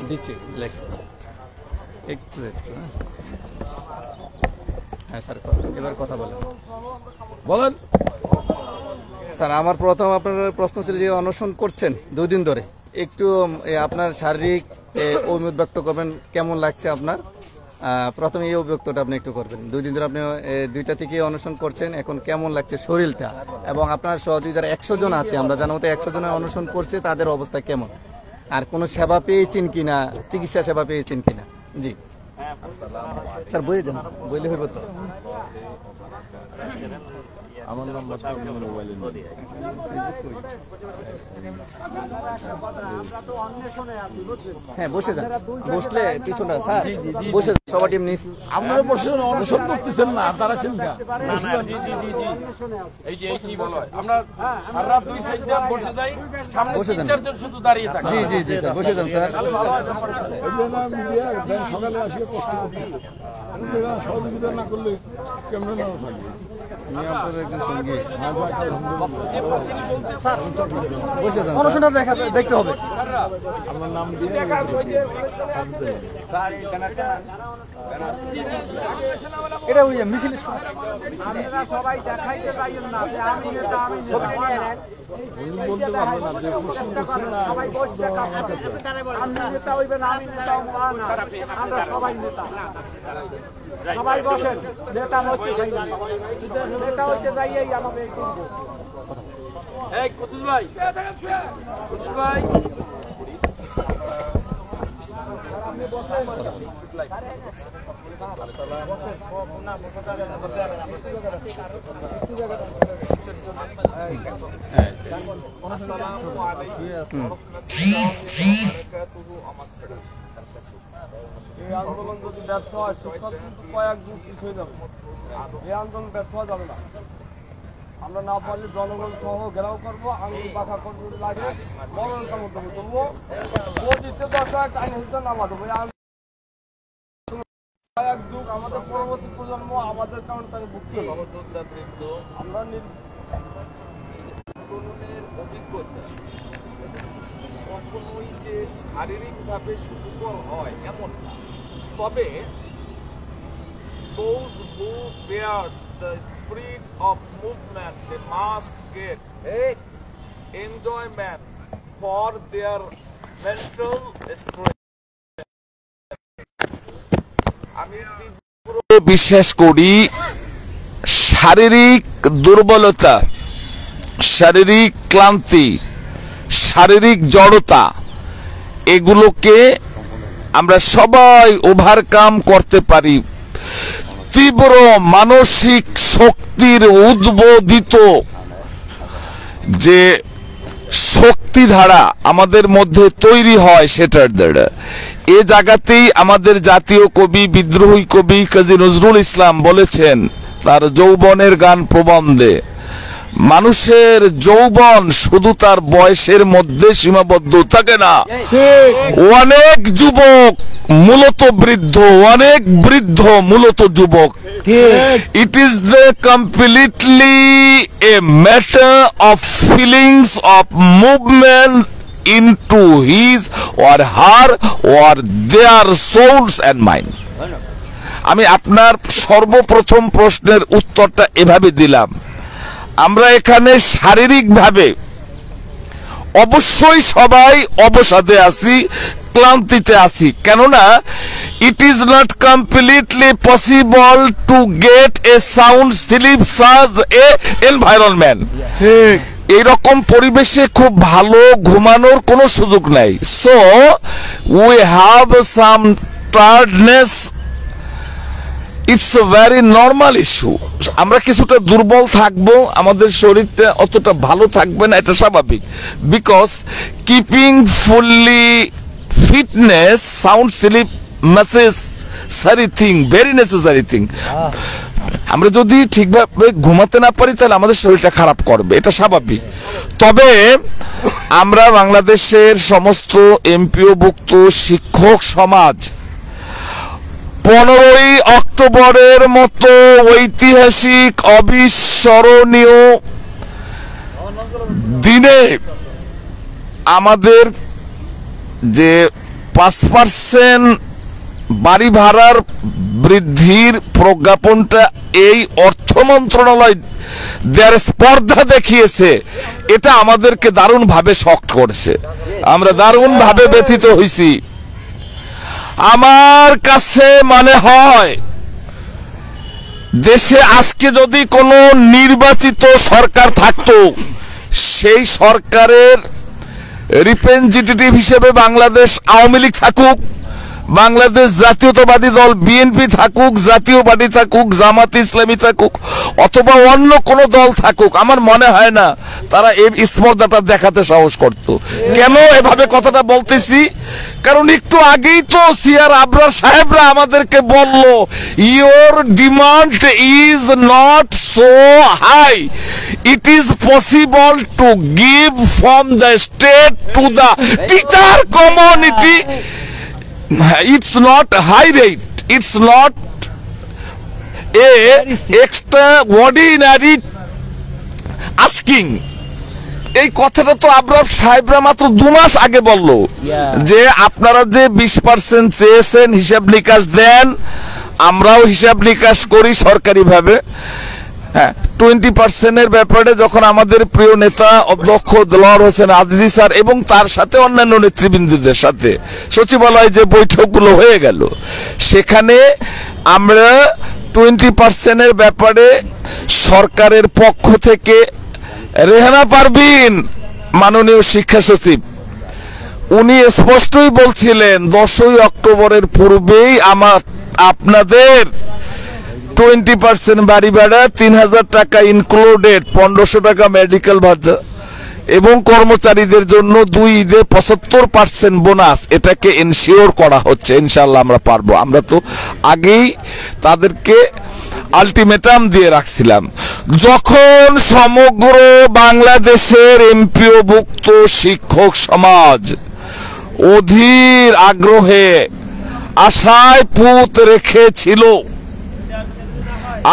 দিচ্ছি লেখ একটু একটু। হ্যাঁ স্যার, এবার কথা বলেন। বলেন। স্যার আমার প্রথম আপনার প্রশ্ন ছিল যে অনশন করছেন 2 দিন ধরে, একটু আপনার শারীরিক অভিমত ব্যক্ত করবেন, কেমন লাগছে আপনার? প্রথমে এই অভিব্যক্তটা আপনি একটু করবেন। 2 দিন ধরে আপনি 2টা থেকে অনশন করছেন, এখন কেমন লাগছে শরীরটা, এবং আপনার সহযোগী যারা 100 জন আছে, আমরা জানার মতো 100 জনের অনশন করছে, তাদের অবস্থা কেমন, আর কোনো সেবা পেয়েছেন কিনা, চিকিৎসা সেবা পেয়েছেন কিনা? জি স্যার, বইয়ে যান, বইলে হইব তো। আমার নাম্বারটা মোবাইলে নেই। হ্যাঁ বসে যান, বসলে পিছনে স্যার বসে যান, সবার টিম নিস। আপনারা বসে অনশন করতেছেন না, তারা চিন্তা এই যে কি বলো আমরা সারা 2 সাইডে বসে যাই, সামনে বসে যান। 3-4 জন শুধু দাঁড়িয়ে থাকে। জি জি জি স্যার, বসে যান স্যার। মিডিয়া সকালে আসিয়ে কষ্ট করতেছে, সহযোগিতা না করলে কেমন নাও থাকবে। আমি আপনার একজন সঙ্গী, বসে যান, অনশনটা দেখতে হবে। আমার নাম দিয়ে এটা ওই মিছিল আপনারা সবাই দেখাইতে পারেন না যে আমি নেতা, আমি বলতে পারবো না যে প্রশ্ন করছে না। সবাই বসছে, আপনি নেতা হইবেন, আমি নেতা হবো না, আমরা সবাই নেতা। সবাই বসেন, নেতা হইতে চাই না, নেতা হইতে যাইয়েই আমাদের এই করবো। এই কুতুস ভাই, কুতুস ভাই এই আন্দোলন যদি ব্যর্থ হয়, শিক্ষক কিন্তু কয়েক যুগ পিছ হয়ে যাবে। এই আন্দোলন ব্যর্থ হওয়া যাবে না। আমরা না পারলে জনগণ সহ ঘেরাও করবো, আঙুল পাখা করবো, লাগে মরণের মধ্যে তুলবো, ও দিতে দরকার টাইম হিসেবে নামা দেবো। কয়েক যুগ আমাদের পরবর্তী প্রজন্ম আমাদের কারণ তাকে ভুগতে হবে। আমরা আন্দোলনের অভিজ্ঞতা কখনোই যে শারীরিকভাবে সুস্থর হয় এমন না, তবে those who bears the spirit of movement, they must get enjoyment for their mental strength. আমি বিশ্বাস করি শারীরিক দুর্বলতা, শারীরিক ক্লান্তি, শারীরিক জড়তা, এগুলোকে আমরা সবাই ওভারকাম করতে পারি তীব্র মানসিক শক্তির উদ্বোধিত যে শক্তিধারা আমাদের মধ্যে তৈরি হয়, সেটার দ্বারা। এ জায়গাতেই আমাদের জাতীয় কবি, বিদ্রোহী কবি কাজী নজরুল ইসলাম বলেছেন তার যৌবনের গান প্রবন্ধে, মানুষের যৌবন শুধু তার বয়সের মধ্যে সীমাবদ্ধ থাকে না, অনেক যুবক মূলত বৃদ্ধ, অনেক বৃদ্ধ মূলত যুবক। It is the completely a matter of feelings of movement into his or her or their souls and mind. আমি আপনার সর্বপ্রথম প্রশ্নের উত্তরটা এভাবে দিলাম, আমরা এখানে শারীরিকভাবে অবশ্যই সবাই অবসাদে আছি, ক্লান্তিতে আছি, কেননা it is not completely possible to get a sound sleep সাজ এ এনভায়রনমেন্ট। ঠিক এইরকম পরিবেশে খুব ভালো ঘুমানোর কোনো সুযোগ নাই। So we have some tiredness it's a very normal issue. আমরা কিছুটা দুর্বল থাকবো, আমাদের শরীরটা অতটা ভালো থাকবে না, এটা স্বাভাবিক। Because keeping fully fitness sound sleep necessary thing, very necessary thing. আমরা যদি ঠিকভাবে ঘুমাতে না পারি তাহলে আমাদের শরীরটা খারাপ করবে, এটা স্বাভাবিক। তবে আমরা বাংলাদেশের সমস্ত এমপিওভুক্ত শিক্ষক সমাজ 15ই অক্টোবরের মতো ঐতিহাসিক অবিস্মরণীয় দিনে আমাদের যে 5% বাড়ি ভাড়ার বৃদ্ধির প্রজ্ঞাপনটা এই অর্থ মন্ত্রণালয় যার স্পর্ধা দেখিয়েছে, এটা আমাদেরকে দারুণভাবে শক করেছে। আমরা দারুণভাবে ব্যথিত হয়েছি। আমার কাছে মনে হয় দেশে আজকে যদি কোনো নির্বাচিত সরকার থাকতো, সেই সরকারের রিপ্রেজেন্টেটিভ হিসেবে বাংলাদেশ আওয়ামী লীগ থাকুক, বাংলাদেশ জাতীয়তাবাদী দল বিএনপি থাকুক, জাতীয় পার্টি থাকুক, জামাত ইসলামী থাকুক, অথবা অন্য কোন দল থাকুক, আমার মনে হয় না তারা এই স্পর্ধাটা দেখাতে সাহস করত। কেন এভাবে কথাটা বলতেছি? কারণ একটু আগেই তো সিআর আবরার সাহেবরা আমাদেরকে বলল, your demand is not so high, it is possible to give from the state to the teacher community. It's not high rate, it's not a extraordinary asking. এই কথাটা তো আবরার সাহেবরা মাত্র 2 মাস আগে বলল যে আপনারা যে 20% চেয়েছেন হিসাব নিকাশ দেন, আমরাও হিসাব নিকাশ করি সরকারিভাবে। হ্যাঁ, 20% ব্যাপারে যখন আমাদের প্রিয় নেতা অধ্যক্ষ দেলোয়ার হোসেন আজিজি স্যার এবং তার সাথে অন্যান্য নেতৃবৃন্দদের সাথে সচিবালয়ে যে বৈঠকগুলো হয়ে গেল, সেখানে আমরা 20% ব্যাপারে সরকারের পক্ষ থেকে রেহানা পারভিন মাননীয় শিক্ষা সচিব উনি স্পষ্টই বলছিলেন 10ই অক্টোবরের পূর্বেই আপনাদের 20% বাড়ি ভাড়া, 3000 টাকা ইনক্লুডেড, 1500 টাকা মেডিকেল ভাতা এবং কর্মচারীদের জন্য 2 ঈদে 75% বোনাস, এটাকে এনশিওর করা হচ্ছে। ইনশাআল্লাহ আমরা পারবো। আমরা তো আগেই তাদেরকে আলটিমেটাম দিয়ে রাখছিলাম। যখন সমগ্র বাংলাদেশের এমপিওভুক্ত শিক্ষক সমাজ অধীর আগ্রহে আশায় পুত রেখেছিল,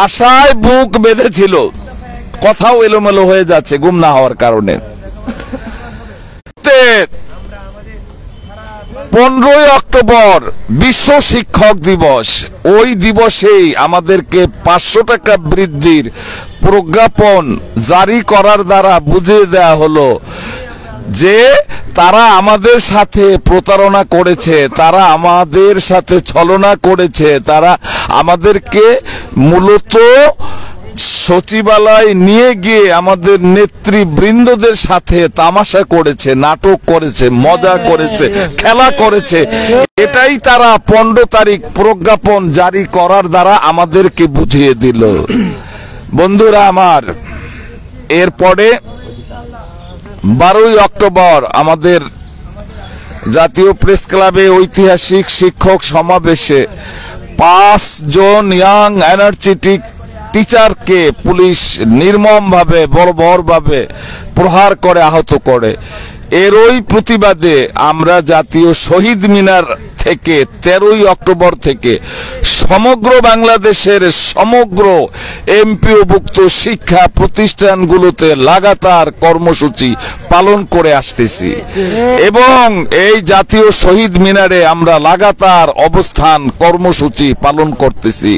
আশায় বুক বেঁধেছিল, কথাও এলোমেলো হয়ে যাচ্ছে গুম না হওয়ার কারণে। 15ই অক্টোবর বিশ্ব শিক্ষক দিবস, ওই দিবসেই আমাদেরকে 500 টাকা বৃদ্ধির প্রজ্ঞাপন জারি করার দ্বারা বুঝিয়ে দেওয়া হলো যে তারা আমাদের সাথে প্রতারণা করেছে, তারা আমাদের সাথে ছলনা করেছে, তারা আমাদেরকে মূলত সচিবালয় নিয়ে গিয়ে আমাদের নেতৃবৃন্দদের সাথে তামাশা করেছে, নাটক করেছে, মজা করেছে, খেলা করেছে। এটাই তারা 15 তারিখ প্রজ্ঞাপন জারি করার দ্বারা আমাদেরকে বুঝিয়ে দিল। বন্ধুরা আমার, এরপরে 12ই অক্টোবর আমাদের জাতীয় প্রেস ক্লাবে ঐতিহাসিক শিক্ষক সমাবেশে 5 জন ইয়াং এনার্জেটিক টিচারকে পুলিশ নির্মমভাবে বর্বরভাবে প্রহার করে আহত করে। এরই প্রতিবাদে আমরা জাতীয় শহীদ মিনার থেকে 13ই অক্টোবর থেকে সমগ্র বাংলাদেশের সমগ্র এমপিওভুক্ত শিক্ষা প্রতিষ্ঠানগুলোতে লাগাতার কর্মসূচি পালন করে আসতেছি এবং এই জাতীয় শহীদ মিনারে আমরা লাগাতার অবস্থান কর্মসূচি পালন করতেছি।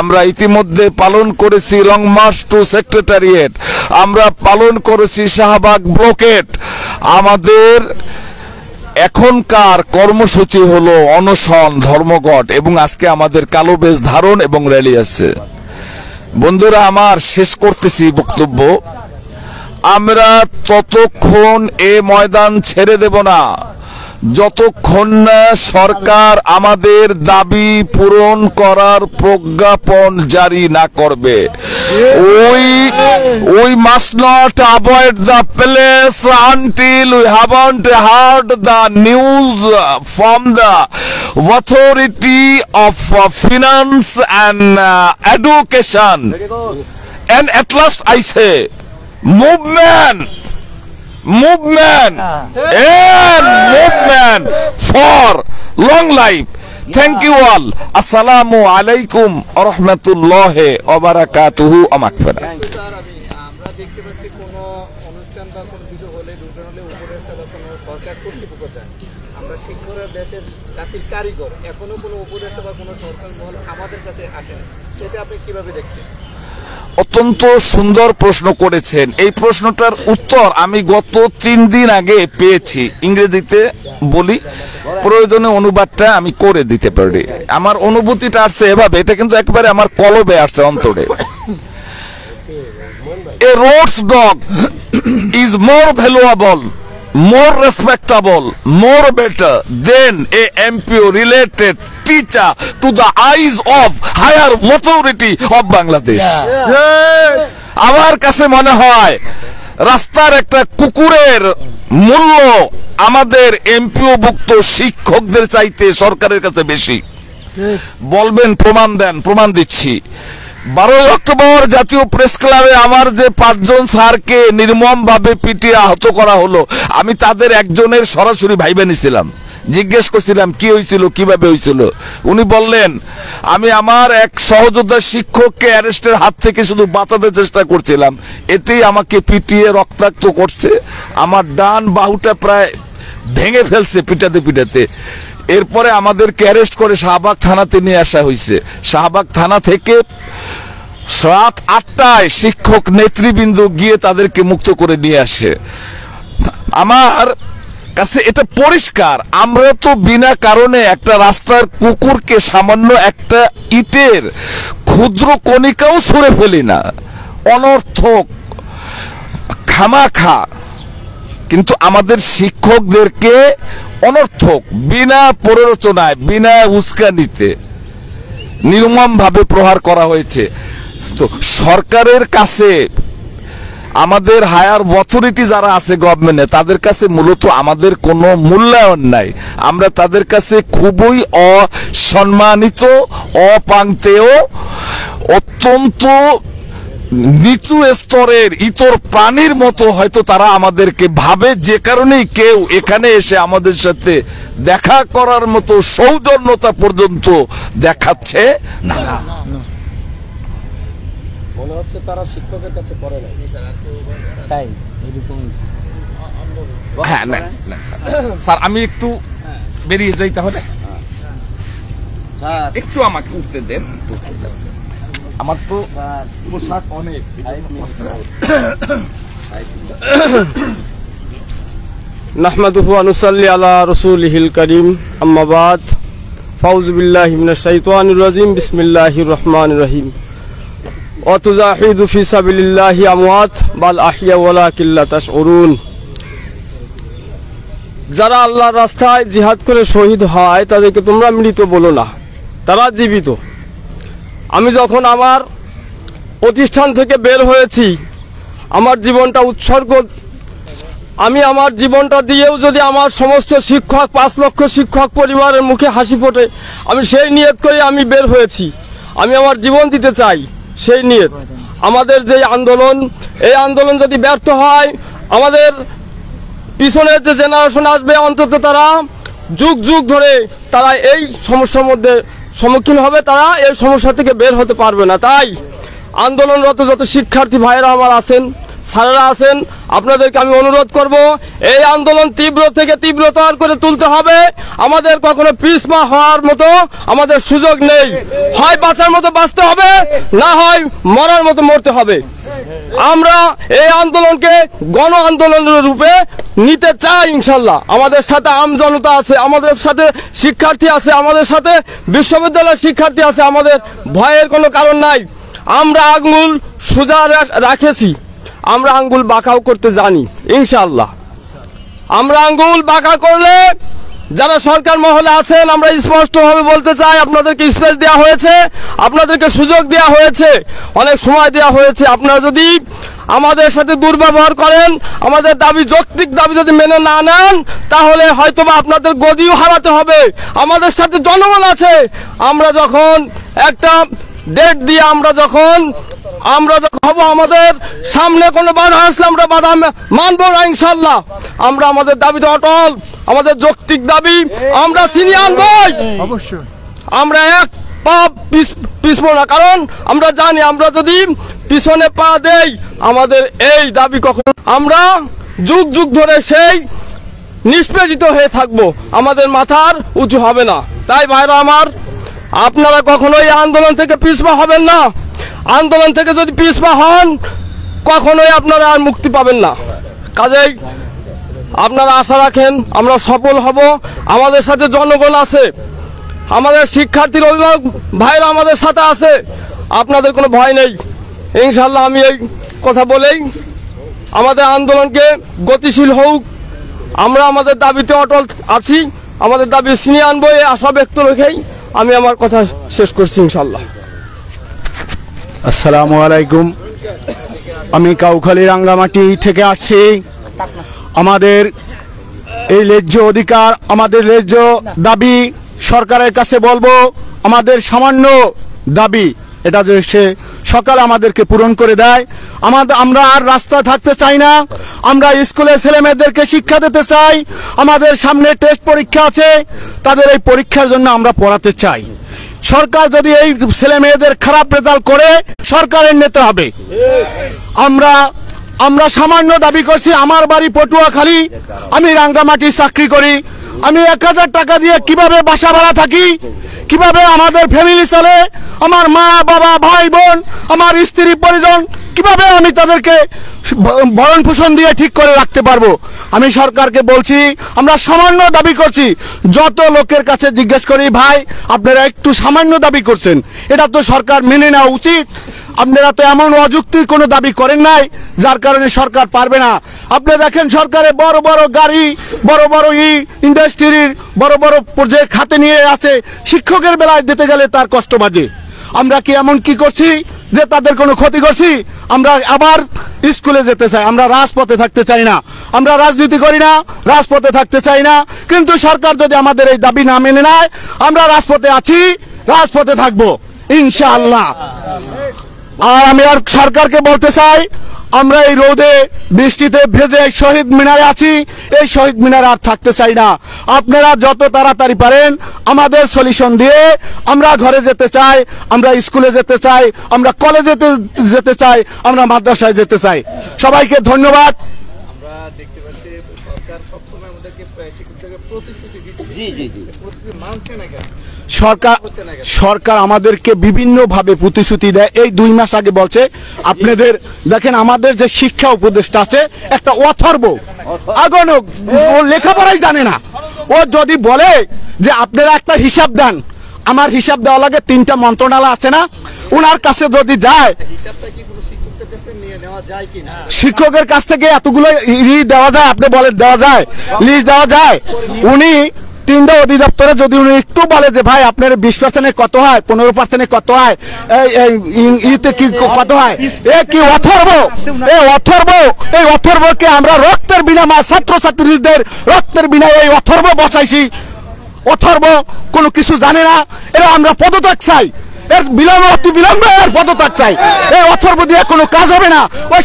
আমরা ইতিমধ্যে পালন করেছি লং মার্চ টু সেক্রেটারিয়েট, আমরা পালন করেছি শাহবাগ ব্লকেট। আমাদের এখনকার কর্মসূচি হলো অনশন, ধর্মঘট এবং আজকে আমাদের কালো বেশ ধারণ এবং র্যালি আছে। বন্ধুরা আমার, শেষ করতেছি বক্তব্য। আমরা ততক্ষণ এ ময়দান ছেড়ে দেব না যতক্ষণ না সরকার আমাদের দাবি পূরণ করার প্রজ্ঞাপন জারি না করবে, we must not avoid the place until we haven't heard the news from the authority of finance and education. And at last I say, movement and movement for long life. Thank you all. Assalamu alaikum wa rahmatullahi wa barakatuhu. Amakfira. আমরা দেখতে পাচ্ছি কোনো অনুষ্ঠান বা কোনো কিছু হলে দুর্ঘটনা হলে উপদেষ্টা বা কোনো সরকার কর্তৃপক্ষ চায়। আমরা শিক্ষকরা দেশের জাতির কারিগর, এখনো কোনো উপদেষ্টা বা কোনো সরকার মহল আমাদের কাছে আসে না, সেটা আপনি কিভাবে দেখছেন? অত্যন্ত সুন্দর প্রশ্ন করেছেন। এই প্রশ্নটার উত্তর আমি গত 3 দিন আগে পেয়েছি। ইংরেজিতে বলি, প্রয়োজনে অনুবাদটা আমি করে দিতে পারি। আমার অনুভূতিটা আসছে এভাবে, এটা কিন্তু একবারে আমার কলবে আসছে অন্তরে। A road's dog is more valuable, more respectable, more better than a MPO related teacher to the eyes of higher authority of Bangladesh. আমার কাছে মনে হয় রাস্তার একটা কুকুরের মূল্য আমাদের এমপিও ভুক্ত শিক্ষকদের চাইতে সরকারের কাছে বেশি। বলবেন প্রমাণ দেন, প্রমাণ দিচ্ছি। 12 অক্টোবর জাতীয় প্রেস ক্লাবে আমার যে 5 জন স্যারকে নির্মম ভাবে পিটিয়ে আহত করা হলো, আমি তাদের একজনের সরাসরি ভাইবে নিছিলাম, জিজ্ঞেস করছিলাম কি হয়েছিল, কিভাবে হয়েছিল। উনি বললেন, আমি আমার এক সহযোদ্ধা শিক্ষককে অ্যারেস্টের হাত থেকে শুধু বাঁচাতে চেষ্টা করছিলাম, এতেই আমাকে পিটিয়ে রক্তাক্ত করছে, আমার ডান বাহুটা প্রায় ভেঙে ফেলছে পিটাতে পিটাতে। এরপরে আমাদেরকে অ্যারেস্ট করে শাহবাগ থানাতে নিয়ে আসা হয়েছে। শাহবাগ থানা থেকে রাত 8টায় শিক্ষক নেতৃবৃন্দ গিয়ে তাদেরকে মুক্ত করে নিয়ে আসে। আমার কাছে এটা পরিষ্কার, আমরা তো বিনা কারণে একটা রাস্তার কুকুরকে সামান্য একটা ইটের ক্ষুদ্র কণিকাও ছুঁড়ে ফেলি না, অনর্থক খামাখা। কিন্তু আমাদের শিক্ষকদেরকে অনর্থক বিনা প্ররোচনায়, বিনা উস্কানিতে নির্মম ভাবে প্রহার করা হয়েছে। তো সরকারের কাছে আমাদের হায়ার অথরিটি যারা আছে গভর্নমেন্টে, তাদের কাছে মূলত আমাদের কোনো মূল্যায়ন নাই। আমরা তাদের কাছে খুবই অসম্মানিত, অপাঙ্ক্তেয়, অত্যন্ত নিচু স্তরের ইতর প্রাণীর মতো হয়তো তারা আমাদেরকে ভাবে, যে কারণেই কেউ এখানে এসে আমাদের সাথে দেখা করার মতো সৌজন্যতা পর্যন্ত দেখাচ্ছে না। মনে হচ্ছে তারা শিক্ষকের কাছে পড়ে না, তাই এরকম। হ্যাঁ, না স্যার, আমি একটু বেরিয়ে যাই তাহলে, একটু আমাকে উঠতে দেন। আমার তো পোশাক অনেক। নাহমাদুহু ওয়া নুসাল্লি আলা রাসূলিহিল কারীম, আম্মা বাদ। ফাউযু বিল্লাহি মিনাশ শাইতানির রাজীম, বিসমিল্লাহির রহমানির রহিম। ওয়া তুজাহিদু ফি সাবিলিল্লাহি আমওয়াত বাল আহইয়া ওয়ালাকিন লা তাশউরুন। যারা আল্লাহর রাস্তায় জিহাদ করে শহীদ হয় তাদেরকে তোমরা মৃত বলো না, তারা জীবিত। আমি যখন আমার প্রতিষ্ঠান থেকে বের হয়েছি, আমার জীবনটা উৎসর্গ, আমি আমার জীবনটা দিয়েও যদি আমার সমস্ত শিক্ষক, 5 লক্ষ শিক্ষক পরিবারের মুখে হাসি ফোটে, আমি সেই নিয়ত করে আমি বের হয়েছি। আমি আমার জীবন দিতে চাই, সেই নিয়ত। আমাদের যে আন্দোলন, এই আন্দোলন যদি ব্যর্থ হয়, আমাদের পিছনের যে জেনারেশন আসবে, অন্তত তারা যুগ যুগ ধরে তারা এই সমস্যার মধ্যে সম্মুখীন হবে, তারা এই সমস্যা থেকে বের হতে পারবে না। তাই আন্দোলনরত যত শিক্ষার্থী ভাইয়েরা আমার আছেন, স্যারেরা আছেন, আপনাদেরকে আমি অনুরোধ করব, এই আন্দোলন তীব্র থেকে তীব্রতর করে তুলতে হবে। আমাদের কখনো পিছপা হওয়ার মতো আমাদের সুযোগ নেই। হয় বাঁচার মতো বাঁচতে হবে, না হয় মরার মতো মরতে হবে। আমরা এই আন্দোলনকে গণ আন্দোলনের রূপে নিতে চাই ইনশাল্লাহ। আমাদের সাথে আমজনতা আছে, আমাদের সাথে শিক্ষার্থী আছে, আমাদের সাথে বিশ্ববিদ্যালয়ের শিক্ষার্থী আছে, আমাদের ভয়ের কোনো কারণ নাই। আমরা আঙ্গুল সোজা রাখেছি, আমরা আঙ্গুল বাঁকাও করতে জানি ইনশাআল্লাহ। আমরা আঙ্গুল বাঁকা করলে যারা সরকার মহলে আছেন, আমরা স্পষ্টভাবে বলতে চাই, আপনাদেরকে স্পেস দেওয়া হয়েছে, আপনাদেরকে সুযোগ দেওয়া হয়েছে, অনেক সময় দেওয়া হয়েছে। আপনারা যদি আমাদের সাথে দুর্ব্যবহার করেন, আমাদের দাবি, যৌক্তিক দাবি যদি মেনে না নেন, তাহলে হয়তোবা আপনাদের গদিও হারাতে হবে। আমাদের সাথে জনগণ আছে। আমরা যখন একটা ডেট দিয়ে আমরা যখন হব, আমাদের সামনে কোনো বাধা আসলে আমরা বাধা মানব না ইনশাল্লাহ। আমরা আমাদের দাবিতে অটল, আমাদের যৌক্তিক দাবি আমরা ছিনিয়ে আনবই। অবশ্যই আমরা এক পা পিছবো না, কারণ আমরা জানি আমরা যদি পিছনে পা দেই আমাদের এই দাবি কখনো, আমরা যুগ যুগ ধরে সেই নিষ্পেষিত হয়ে থাকবো, আমাদের মাথার উঁচু হবে না। তাই ভাইরা আমার, আপনারা কখনোই আন্দোলন থেকে পিছপা হবেন না। আন্দোলন থেকে যদি পিছপা হন, কখনোই আপনারা আর মুক্তি পাবেন না। কাজেই আপনারা আশা রাখেন আমরা সফল হব। আমাদের সাথে জনগণ আছে, আমাদের শিক্ষার্থীর অভিভাবক ভাইরা আমাদের সাথে আছে, আপনাদের কোনো ভয় নেই ইনশাল্লাহ। আমি এই কথা বলেই আমাদের আন্দোলনকে গতিশীল হোক, আমরা আমাদের দাবিতে অটল আছি, আমাদের দাবি ছিনিয়ে আনবো এই আশা ব্যক্ত রেখেই আমি আমার কথা শেষ করছি ইনশাল্লাহ। আসসালামু আলাইকুম। আমি কাউখালী রাঙ্গামাটি থেকে আসছি। আমাদের এই ন্যায্য অধিকার, আমাদের ন্যায্য দাবি সরকারের কাছে বলবো, আমাদের সামান্য দাবি এটা যে সে সকালে আমাদেরকে পূরণ করে দেয়। আমরা আর রাস্তায় থাকতে চাই না। আমরা স্কুলে ছেলেমেয়েদেরকে শিক্ষা দিতে চাই। আমাদের সামনে টেস্ট পরীক্ষা আছে, তাদের এই পরীক্ষার জন্য আমরা পড়াতে চাই। সরকার যদি এই ছেলে মেয়েদের খারাপ রেজাল্ট করে, সরকারের নিতে হবে। আমরা সামান্য দাবি করছি। আমার বাড়ি পটুয়াখালী, আমি রাঙ্গামাটি চাকরি করি। আমি 1000 টাকা দিয়ে কিভাবে বাসা ভাড়া থাকি, কিভাবে আমাদের ফ্যামিলি চলে, আমার মা বাবা ভাই বোন আমার স্ত্রী পরিজন কিভাবে আমি তাদেরকে ভরণ পোষণ দিয়ে ঠিক করে রাখতে পারবো। আমি সরকারকে বলছি, আমরা সামান্য দাবি করছি। যত লোকের কাছে জিজ্ঞেস করি, ভাই আপনারা একটু সামান্য দাবি করছেন, এটা তো সরকার মেনে নেওয়া উচিত। আপনারা তো এমন অযৌক্তিক কোনো দাবি করেন নাই যার কারণে সরকার পারবে না। আপনি দেখেন সরকারে বড় বড় গাড়ি, বড় বড় ইন্ডাস্ট্রির বড় বড় প্রজেক্ট হাতে নিয়ে আছে, শিক্ষকের বেলায় দিতে গেলে তার কষ্ট বাজে। আমরা কি এমন কি করছি যে তাদের কোনো ক্ষতি করছি? আমরা আবার স্কুলে যেতে চাই, আমরা রাজপথে থাকতে চাই না। আমরা রাজনীতি করি না, রাজপথে থাকতে চাই না। কিন্তু সরকার যদি আমাদের এই দাবি না মেনে নেয়, আমরা রাজপথে আছি, রাজপথে থাকবো ইনশাআল্লাহ। আর আমি আর সরকারকে বলতে চাই, আমরা এই রোদে বৃষ্টিতে ভেজে শহীদ মিনারে আছি, এই শহীদ মিনারে আর থাকতে চাই না। আপনারা যত তাড়াতাড়ি পারেন আমাদের সলিউশন দিয়ে আমরা ঘরে যেতে চাই, আমরা স্কুলে যেতে চাই, আমরা কলেজে যেতে চাই, আমরা মাদ্রাসায় যেতে চাই। সবাইকে ধন্যবাদ। আমরা দেখতে পাচ্ছি সরকার সবসময় আমাদেরকে শিক্ষকদেরকে প্রতিশ্রুতি দিচ্ছে, প্রতিশ্রুতি মানছে না কেন? সরকার আমাদেরকে বিভিন্ন ভাবে প্রতিশ্রুতি দেয়। এই 2 মাস আগে বলছে, আপনাদের দেখেন আমাদের যে শিক্ষা উপদেষ্টা আছে একটা অথর্ব, আগনক, ও লেখাপড়াই জানে না। ও যদি বলে যে আপনারা একটা হিসাব দেন, আমার হিসাব দেওয়া লাগে 3টা মন্ত্রণালয় আছে না, ওনার কাছে যদি যায়, শিক্ষকের কাছ থেকে এতগুলো দেওয়া যায়, আপনি বলেন দেওয়া যায়, লিস্ট দেওয়া যায়। উনি 3টা অধিদপ্তরে যদি উনি একটু বলে যে ভাই আপনার 20% কত হয়, 15% কত হয়, ইতে কি কত হয়, এ কি অথর্ব? এই অথর্বকে আমরা রক্তের বিনিময়ে, ছাত্রছাত্রীদের রক্তের বিনিময়ে এই অথর্ব বসাইছি। অথর্ব কোনো কিছু জানে না। এরা আমরা পদত্যাগ চাই, এর অতি বিলম্বে এর পদত্যাগ চাই। এই অথর্ব দিয়ে কোনো কাজ হবে না। ওই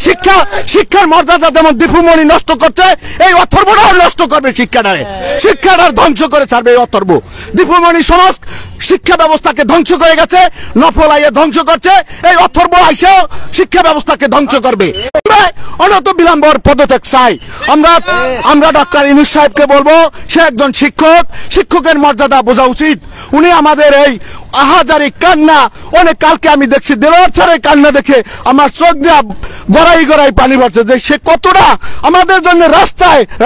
শিক্ষার মর্যাদা যেমন দীপুমণি নষ্ট করছে, এই অথর্বটাও নষ্ট করবে শিক্ষাটার ধ্বংস করে ছাড়বে এই অথর্ব। দীপুমণি সমাজ শিক্ষা ব্যবস্থাকে ধ্বংস করে গেছে, নফলাইয়ে ধ্বংস করছে, এই অথর্ব আইসেও শিক্ষা ব্যবস্থাকে ধ্বংস করবে। অনত বিলম্ব পদত্যাগ চাই আমরা। ডক্টর ইউনূস সাহেবকে বলবো, সে একজন শিক্ষকের মর্যাদা বোঝা উচিত। উনি আমাদের এই আহাজারি কান্না, অনেক কালকে আমি দেখছি দেলোয়ার স্যারের কান্না দেখে আমার চোখ দিয়ে গড়াই গড়াই পানি পড়ছে, যে সে কতটা আমাদের জন্য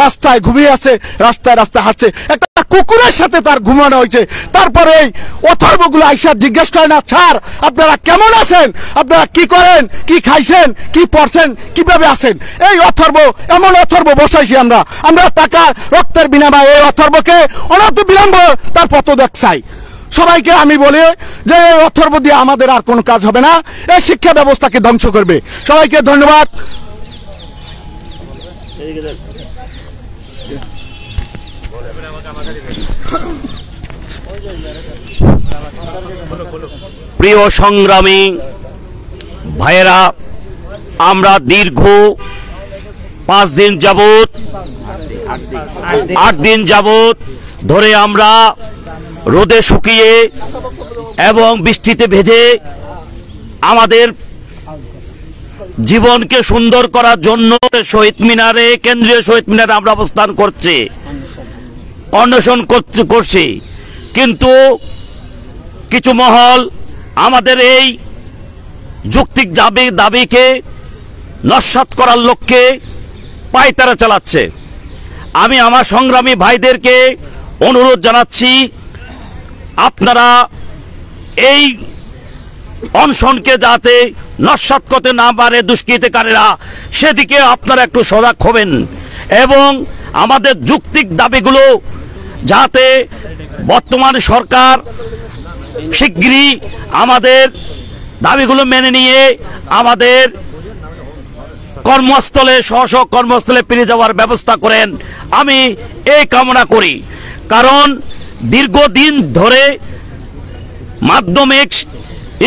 রাস্তায় ঘুমিয়ে আছে, রাস্তায় হাঁটছে। একটা কুকুরের সাথে তার ঘুমানো হয়েছে। তারপরে এই অথর্বগুলো আইসা জিজ্ঞেস করে না, স্যার আপনারা কেমন আছেন, আপনারা কি করেন, কি খাইছেন, কি পড়ছেন, কিভাবে আছেন? এই অথর্ব, এমন অথর্ব বসাইছি আমরা টাকা রক্তের বিনিময়ে এই অথর্বকে অনন্ত বিলম্ব তার পদত্যাগ চাই। সবাইকে আমি বলি যে এই অথর্ব দিয়ে আমাদের আর কোনো কাজ হবে না, এই শিক্ষা ব্যবস্থাকে ধ্বংস করবে। সবাইকে ধন্যবাদ। প্রিয় সংগ্রামী ভাইয়েরা, আমরা দীর্ঘ 5 দিন যাবত 8 দিন যাবত ধরে আমরা রোদে শুকিয়ে এবং বৃষ্টিতে ভেজে আমাদের জীবনকে সুন্দর করার জন্য শহীদ মিনারে, কেন্দ্রীয় শহীদ মিনারে আমরা অবস্থান করছি, অনশন করছি। কিন্তু কিছু মহল আমাদের এই যৌক্তিক দাবিকে নস্যাৎ করার লক্ষ্যে পায়তারা চালাচ্ছে। আমি আমার সংগ্রামী ভাইদেরকে অনুরোধ জানাচ্ছি, আপনারা এই অনশনকে যাতে নস্যাৎ করতে না পারে দুষ্কৃতিকারীরা, সেদিকে আপনারা একটু সজাগ হবেন এবং আমাদের যৌক্তিক দাবিগুলো যাতে বর্তমান সরকার শীঘ্রই আমাদের দাবিগুলো মেনে নিয়ে আমাদের কর্মস্থলে স্ব কর্মস্থলে ফিরে যাওয়ার ব্যবস্থা করেন, আমি এই কামনা করি। কারণ দীর্ঘদিন ধরে মাধ্যমিক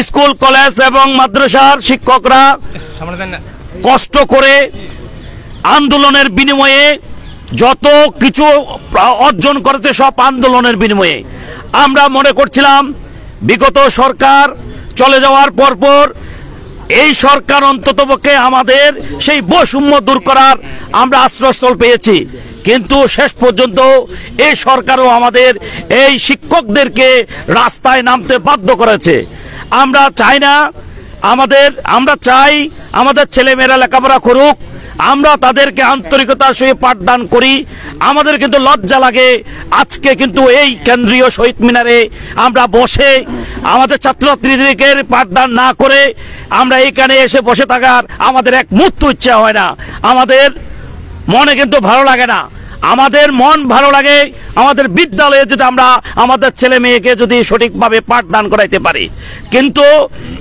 স্কুল, কলেজ এবং মাদ্রাসার শিক্ষকরা কষ্ট করে আন্দোলনের বিনিময়ে যত কিছু অর্জন করেছে, সব আন্দোলনের বিনিময়ে। আমরা মনে করছিলাম বিগত সরকার চলে যাওয়ার পরপর এই সরকার অন্ততপক্ষে আমাদের সেই বৈষম্য দূর করার আমরা আশ্রয়স্থল পেয়েছি, কিন্তু শেষ পর্যন্ত এই সরকারও আমাদের এই শিক্ষকদেরকে রাস্তায় নামতে বাধ্য করেছে। আমরা চাই না, আমরা চাই আমাদের ছেলেমেয়েরা লেখাপড়া করুক, আমরা তাদেরকে আন্তরিকতার সঙ্গে পাঠদান করি। আমাদের কিন্তু লজ্জা লাগে, আজকে কিন্তু এই কেন্দ্রীয় শহীদ মিনারে আমরা বসে আমাদের ছাত্রছাত্রীদেরকে পাঠদান না করে আমরা এখানে এসে বসে থাকার আমাদের এক মুহূর্ত ইচ্ছা হয় না। আমাদের মনে কিন্তু ভালো লাগে না। আমাদের মন ভালো লাগে আমাদের বিদ্যালয়ে যদি আমরা আমাদের ছেলে মেয়েকে যদি সঠিকভাবে পাঠদান করাইতে পারি, কিন্তু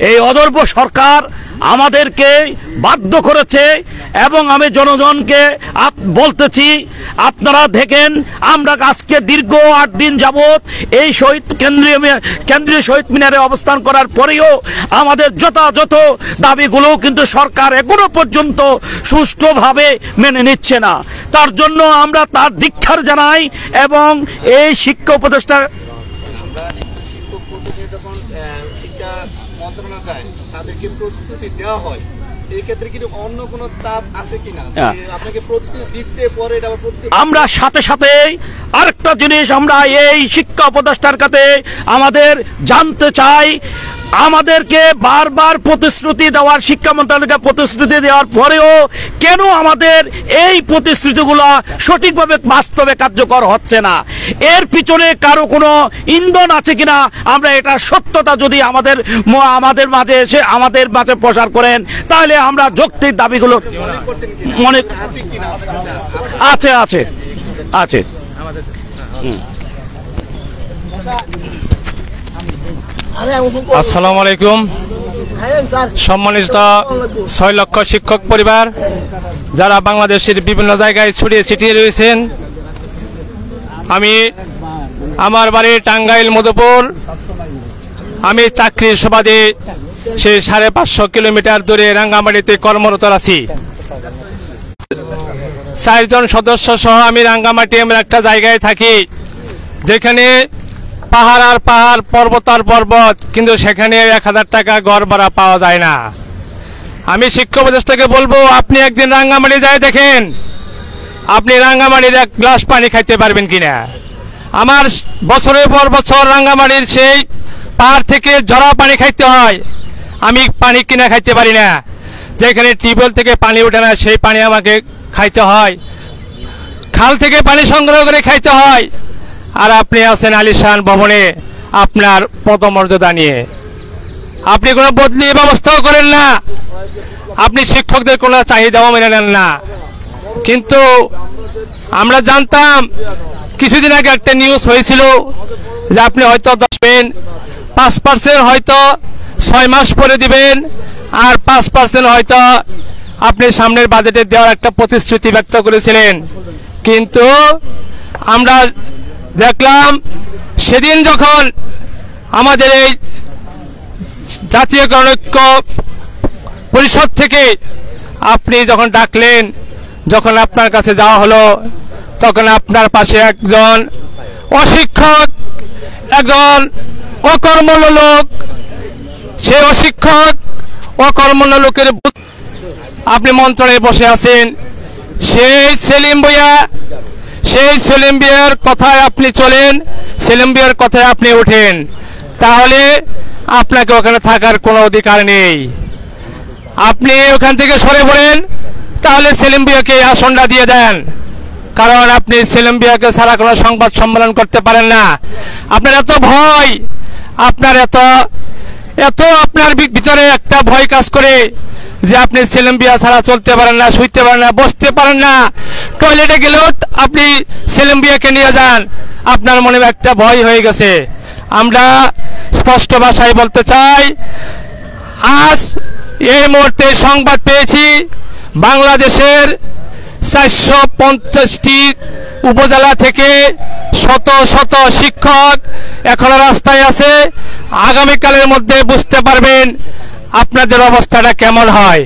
এই অদর্ভ সরকার আমাদেরকে বাধ্য করেছে। এবং আমি জনগণকে বলতেছি, আপনারা দেখেন আমরা আজকে দীর্ঘ 8 দিন যাবত এই কেন্দ্রীয় শহীদ মিনারে অবস্থান করার পরেও আমাদের যথাযথ দাবিগুলো কিন্তু সরকার এখনো পর্যন্ত সুষ্ঠুভাবে মেনে নিচ্ছে না। তার জন্য আমরা তার ধিক্কার জানাই এবং এই শিক্ষা উপদেষ্টা শিক্ষা মন্ত্রণালয় তাদেরকে প্রতিশ্রুতি দেওয়া হয়, এই ক্ষেত্রে কি অন্য কোনো চাপ আছে কিনা? আপনাকে প্রতিশ্রুতি দিচ্ছে, পরে এটা আবার প্রতিশ্রুতি। আমরা সাথে সাথে আরেকটা জিনিস আমরা এই শিক্ষা উপদেষ্টার কাছে আমাদের জানতে চাই, আমাদেরকে বারবার প্রতিশ্রুতি দেওয়ার, শিক্ষা মন্ত্রণালয়কে প্রতিশ্রুতি দেওয়ার পরেও কেন আমাদের এই প্রতিশ্রুতিগুলো সঠিকভাবে বাস্তবে কার্যকর হচ্ছে না? এর পিছনে কারো কোনো ইন্ধন আছে কিনা? আমরা এটা সত্যতা যদি আমাদের মাঝে এসে আমাদের মাঝে প্রচার করেন, তাহলে আমরা যৌক্তিক দাবিগুলো মনে আছে আছে আছে আসসালামু আলাইকুম। সম্মানিত 6 লক্ষ শিক্ষক পরিবার যারা বাংলাদেশের বিভিন্ন জায়গায় ছড়িয়ে ছিটিয়ে রয়েছেন, আমি আমার বাড়ি টাঙ্গাইল মধুপুর, আমি চাকরির সুবাদে সেই 550 কিলোমিটার দূরে রাঙ্গামাটিতে কর্মরত আছি। 4 জন সদস্য সহ আমি রাঙ্গামাটি এমন একটা জায়গায় থাকি যেখানে পাহাড় আর পাহাড়, পর্বত আর পর্বত, কিন্তু সেখানে 1000 টাকা গড় ভাড়া পাওয়া যায় না। আমি শিক্ষা উপদেষ্টাকে বলবো, আপনি একদিন রাঙ্গামাটি যায় দেখেন, আপনি রাঙ্গামাটির 1 গ্লাস পানি খাইতে পারবেন কিনা। আমার বছরের পর বছর রাঙ্গামাটির সেই পাহাড় থেকে ঝরা পানি খাইতে হয়, আমি পানি কিনা খাইতে পারি না। যেখানে টিউবওয়েল থেকে পানি ওঠে না, সেই পানি আমাকে খাইতে হয়। খাল থেকে পানি সংগ্রহ করে খাইতে হয়। আর আপনি আছেন আলিশান ভবনে আপনার পদমর্যাদা নিয়ে। আপনি কোনো বদলি ব্যবস্থাও করেন না, আপনি শিক্ষকদের কোনো চাহিদাও মেনে নেন না। কিন্তু আমরা জানতাম কিছুদিন আগে একটা নিউজ হয়েছিল যে আপনি হয়তো 5% হয়তো 6 মাস পরে দিবেন, আর 5% হয়তো আপনি সামনের বাজেটে দেওয়ার একটা প্রতিশ্রুতি ব্যক্ত করেছিলেন। কিন্তু আমরা দেখলাম সেদিন যখন আমাদের এই জাতীয় ঐক্য পরিষদ থেকে আপনি যখন ডাকলেন, যখন আপনার কাছে যাওয়া হলো, তখন আপনার পাশে একজন অশিক্ষক, একজন অকর্মণ্য লোক, সেই অশিক্ষক অকর্মণ্য লোকের আপনি মন্ত্রণালয়ে বসে আছেন। সেই সেলিম ভূঁইয়ার কথায় আপনি চলেন, সেলিম ভূঁইয়ার কথায় আপনি ওঠেন, তাহলে আপনাকে ওখানে থাকার কোনো অধিকার নেই। আপনি ওখান থেকে সরে পড়েন, তাহলে সেলিম ভূঁইয়াকে আসনটা দিয়ে দেন, কারণ আপনি সেলিম ভূঁইয়াকে ছাড়া কোনো সংবাদ সম্মেলন করতে পারেন না। আপনার এত ভয়, আপনার এত আপনার ভিতরে একটা ভয় কাজ করে যে আপনি সেলিম ভূঁইয়া ছাড়া চলতে পারেন না, শুইতে পারেন না, বসতে পারেন না, টয়লেটে গেলেও আপনি সেলিম ভূঁইয়াকে নিয়ে যান। আপনার মনে একটা ভয় হয়ে গেছে। আমরা স্পষ্ট ভাষায় বলতে চাই, আজ এই মুহূর্তে সংবাদ পেয়েছি বাংলাদেশের 450টি উপজেলা থেকে শত শত শিক্ষক এখনো রাস্তায় আছে। আগামীকালের মধ্যে বুঝতে পারবেন আপনাদের অবস্থাটা কেমন হয়।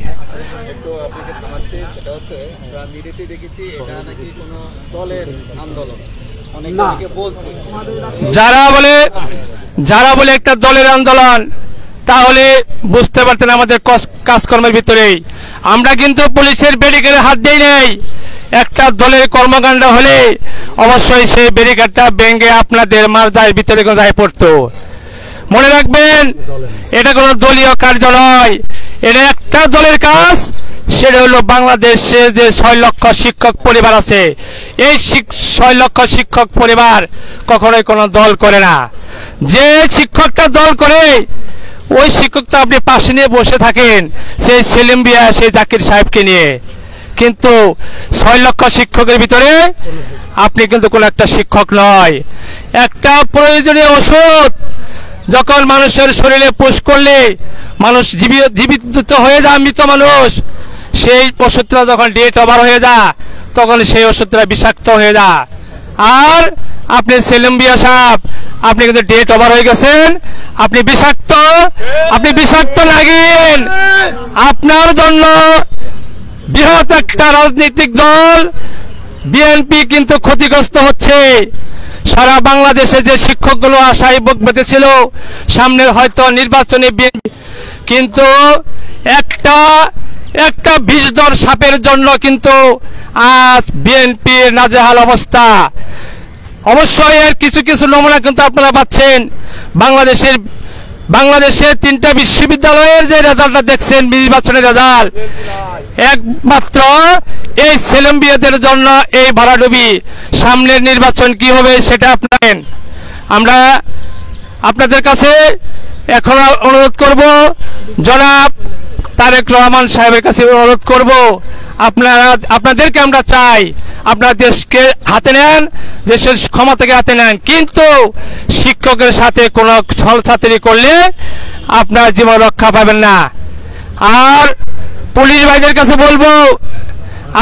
যারা বলে একটা দলের আন্দোলন, তাহলে বুঝতে পারতেন আমাদের কাজকর্মের ভিতরেই। আমরা কিন্তু পুলিশের ব্যারিকেডে হাত দিই নাই। একটা দলের কর্মকাণ্ড হলে অবশ্যই সেই ব্যারিকেডটা ভেঙে আপনাদের মার্জার ভিতরে যায় পড়তো। মনে রাখবেন, এটা কোনো দলীয় কার্য নয়, এটা একটা দলের কাজ। সেটা হলো বাংলাদেশে যে 6 লক্ষ শিক্ষক পরিবার আছে, এই 6 লক্ষ শিক্ষক পরিবার কখনোই কোনো দল করে না। যে শিক্ষকটা দল করে, ওই শিক্ষকটা আপনি পাশে নিয়ে বসে থাকেন সেই সেলিম ভূঁইয়া, সেই জাকির সাহেবকে নিয়ে। কিন্তু 6 লক্ষ শিক্ষকের ভিতরে আপনি কিন্তু কোনো একটা শিক্ষক নয়। একটা প্রয়োজনীয় ওষুধ যখন মানুষের শরীরে পুশ করলে মানুষ জীবিত হয়ে যায়, মৃত মানুষ, সেই ওষুধটা যখন ডেট ওভার হয়ে যায়, তখন সেই ওষুধটা বিষাক্ত হয়ে যায়। আর আপনি সেলিম ভূঁইয়া সাহেব, আপনি কিন্তু ডেট ওভার হয়ে গেছেন, আপনি বিষাক্ত লাগেন। আপনার জন্য বৃহৎ একটা রাজনৈতিক দল বিএনপি কিন্তু ক্ষতিগ্রস্ত হচ্ছে। সারা বাংলাদেশে যে শিক্ষকগুলো আশায় বুক বেঁধেছিল সামনের হয়তো নির্বাচনে, কিন্তু একটা বিষধর সাপের জন্য কিন্তু আজ বিএনপির নাজেহাল অবস্থা। অবশ্যই এর কিছু কিছু নমুনা কিন্তু আপনারা পাচ্ছেন। বাংলাদেশের 3টা বিশ্ববিদ্যালয়ের যে রেজাল্টটা দেখছেন, নির্বাচনের রেজাল্ট, একমাত্র এই সেলিম ভূঁইয়াদের জন্য এই ভরাডুবি। সামনের নির্বাচন কি হবে সেটা আমরা আপনাদের কাছে এখন অনুরোধ করব, জনাব তারেক রহমান সাহেবের কাছে অনুরোধ করব, আপনাদেরকে আমরা চাই আপনারা দেশকে হাতে নেন, দেশের ক্ষমতাকে হাতে নেন, কিন্তু শিক্ষকের সাথে কোনো ছলছাতুরি করলে আপনার জীবন রক্ষা পাবেন না। আর পুলিশ ভাইদের কাছে বলবো,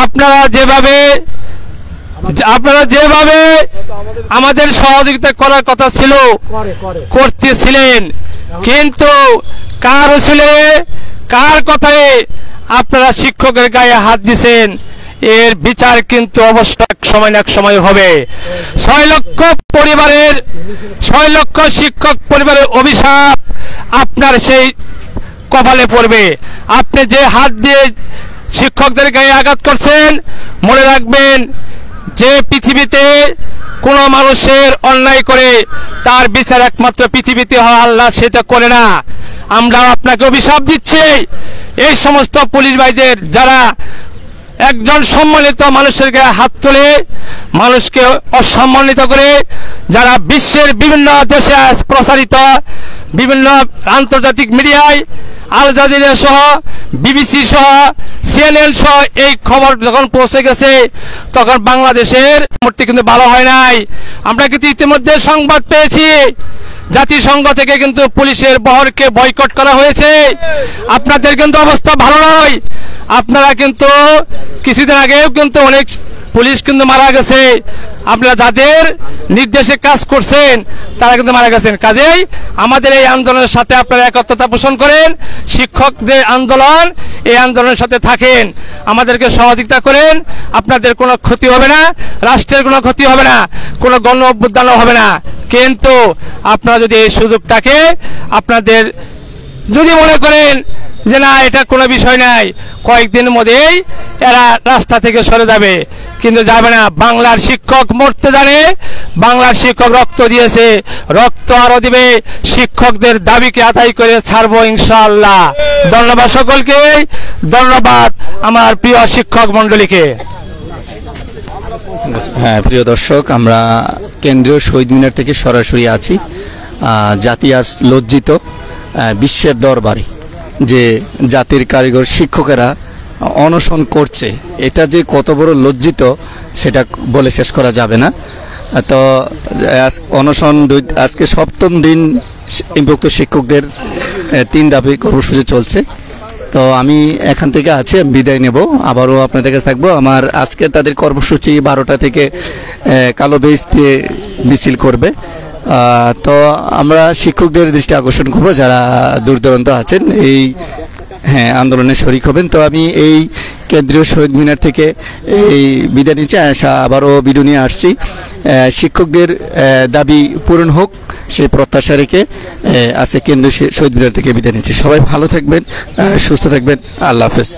আপনারা যেভাবে আমাদের সহযোগিতা করার কথা ছিল করতেছিলেন, কিন্তু কার উসুলে কার কথায় আপনারা শিক্ষকের গায়ে হাত দিয়েছেন, এর বিচার কিন্তু অবশ্যই এক সময় হবে। 6 লক্ষ শিক্ষক পরিবারের অভিশাপ আপনার সেই কপালে পড়বে। আপনি যে হাত দিয়ে শিক্ষকদের গায়ে আঘাত করছেন, মনে রাখবেন যে পৃথিবীতে কোনো মানুষের অন্যায় করে তার বিচার একমাত্র পৃথিবীতে হয়, আল্লাহ সেটা করে না। আমরা আপনাকে অভিশাপ দিচ্ছি, এই সমস্ত পুলিশ ভাইদের যারা একজন সম্মানিত মানুষের গায়ে হাত তুলে মানুষকে অসম্মানিত করে যারা বিশ্বের বিভিন্ন দেশে প্রচারিত বিভিন্ন আন্তর্জাতিক মিডিয়ায় আল জাজিরা সহ বিবিসি সহ সিএনএন সহ এই খবর যখন পৌঁছে গেছে তখন বাংলাদেশের মূর্তি কিন্তু ভালো হয় নাই। আমরা কিন্তু ইতিমধ্যে সংবাদ পেয়েছি জাতিসংঘ থেকে কিন্তু পুলিশের বহরকে বয়কট করা হয়েছে। আপনাদের কিন্তু অবস্থা ভালো নয়। আপনারা কিন্তু কিছুদিন আগেও কিন্তু অনেক পুলিশ কিন্তু মারা গেছে। আপনারা যাদের নির্দেশে কাজ করছেন তারা কিন্তু মারা গেছেন। কাজেই আমাদের এই আন্দোলনের সাথে আপনারা একত্রতা পোষণ করেন, শিক্ষকদের আন্দোলন এই আন্দোলনের সাথে থাকেন, আমাদেরকে সহযোগিতা করেন। আপনাদের কোনো ক্ষতি হবে না, রাষ্ট্রের কোনো ক্ষতি হবে না, কোনো গণ অভ্যুত্থানও হবে না। কিন্তু আপনারা যদি এই সুযোগটাকে আপনাদের যদি মনে করেন যে না এটা কোনো বিষয় নাই, কয়েকদিনের মধ্যেই এরা রাস্তা থেকে সরে যাবে, কিন্তু যাবে না। বাংলার শিক্ষক মরতে জানে, বাংলার শিক্ষক রক্ত দিয়েছে, রক্ত আরো দিবে, শিক্ষকদের দাবিকে আদায় করে ছাড়বো ইনশাআল্লাহ। ধন্যবাদ সকলকে, ধন্যবাদ আমার প্রিয় শিক্ষক মন্ডলীকে। হ্যাঁ প্রিয় দর্শক, আমরা কেন্দ্রীয় শহীদ মিনার থেকে সরাসরি আছি। জাতি আজ লজ্জিত বিশ্বের দরবারে যে জাতির কারিগর শিক্ষকেরা অনশন করছে, এটা যে কত বড় লজ্জিত সেটা বলে শেষ করা যাবে না। তো অনশন আজকে 7ম দিন বিভক্ত শিক্ষকদের 3 দফা কর্মসূচি চলছে। তো আমি এখান থেকে আছি, বিদায় নেব, আবারও আপনাদের কাছে থাকবো। আমার আজকে তাদের কর্মসূচি 12টা থেকে কালো বেজ দিয়ে মিছিল করবে। তো আমরা শিক্ষকদের দৃষ্টি আকর্ষণ করবো যারা দূর দূরান্ত আছেন এই আন্দোলনে শরিক হবেন। তো আমি এই কেন্দ্রীয় শহীদ মিনার থেকে এই বিদায় নিচ্ছে, আবারও ভিডিও নিয়ে আসছি। শিক্ষকদের দাবি পূরণ হোক সেই প্রত্যাশা রেখে আজকে কেন্দ্রীয় শহীদ মিনার থেকে বিদায় নিচ্ছি। সবাই ভালো থাকবেন, সুস্থ থাকবেন, আল্লাহ হাফেজ।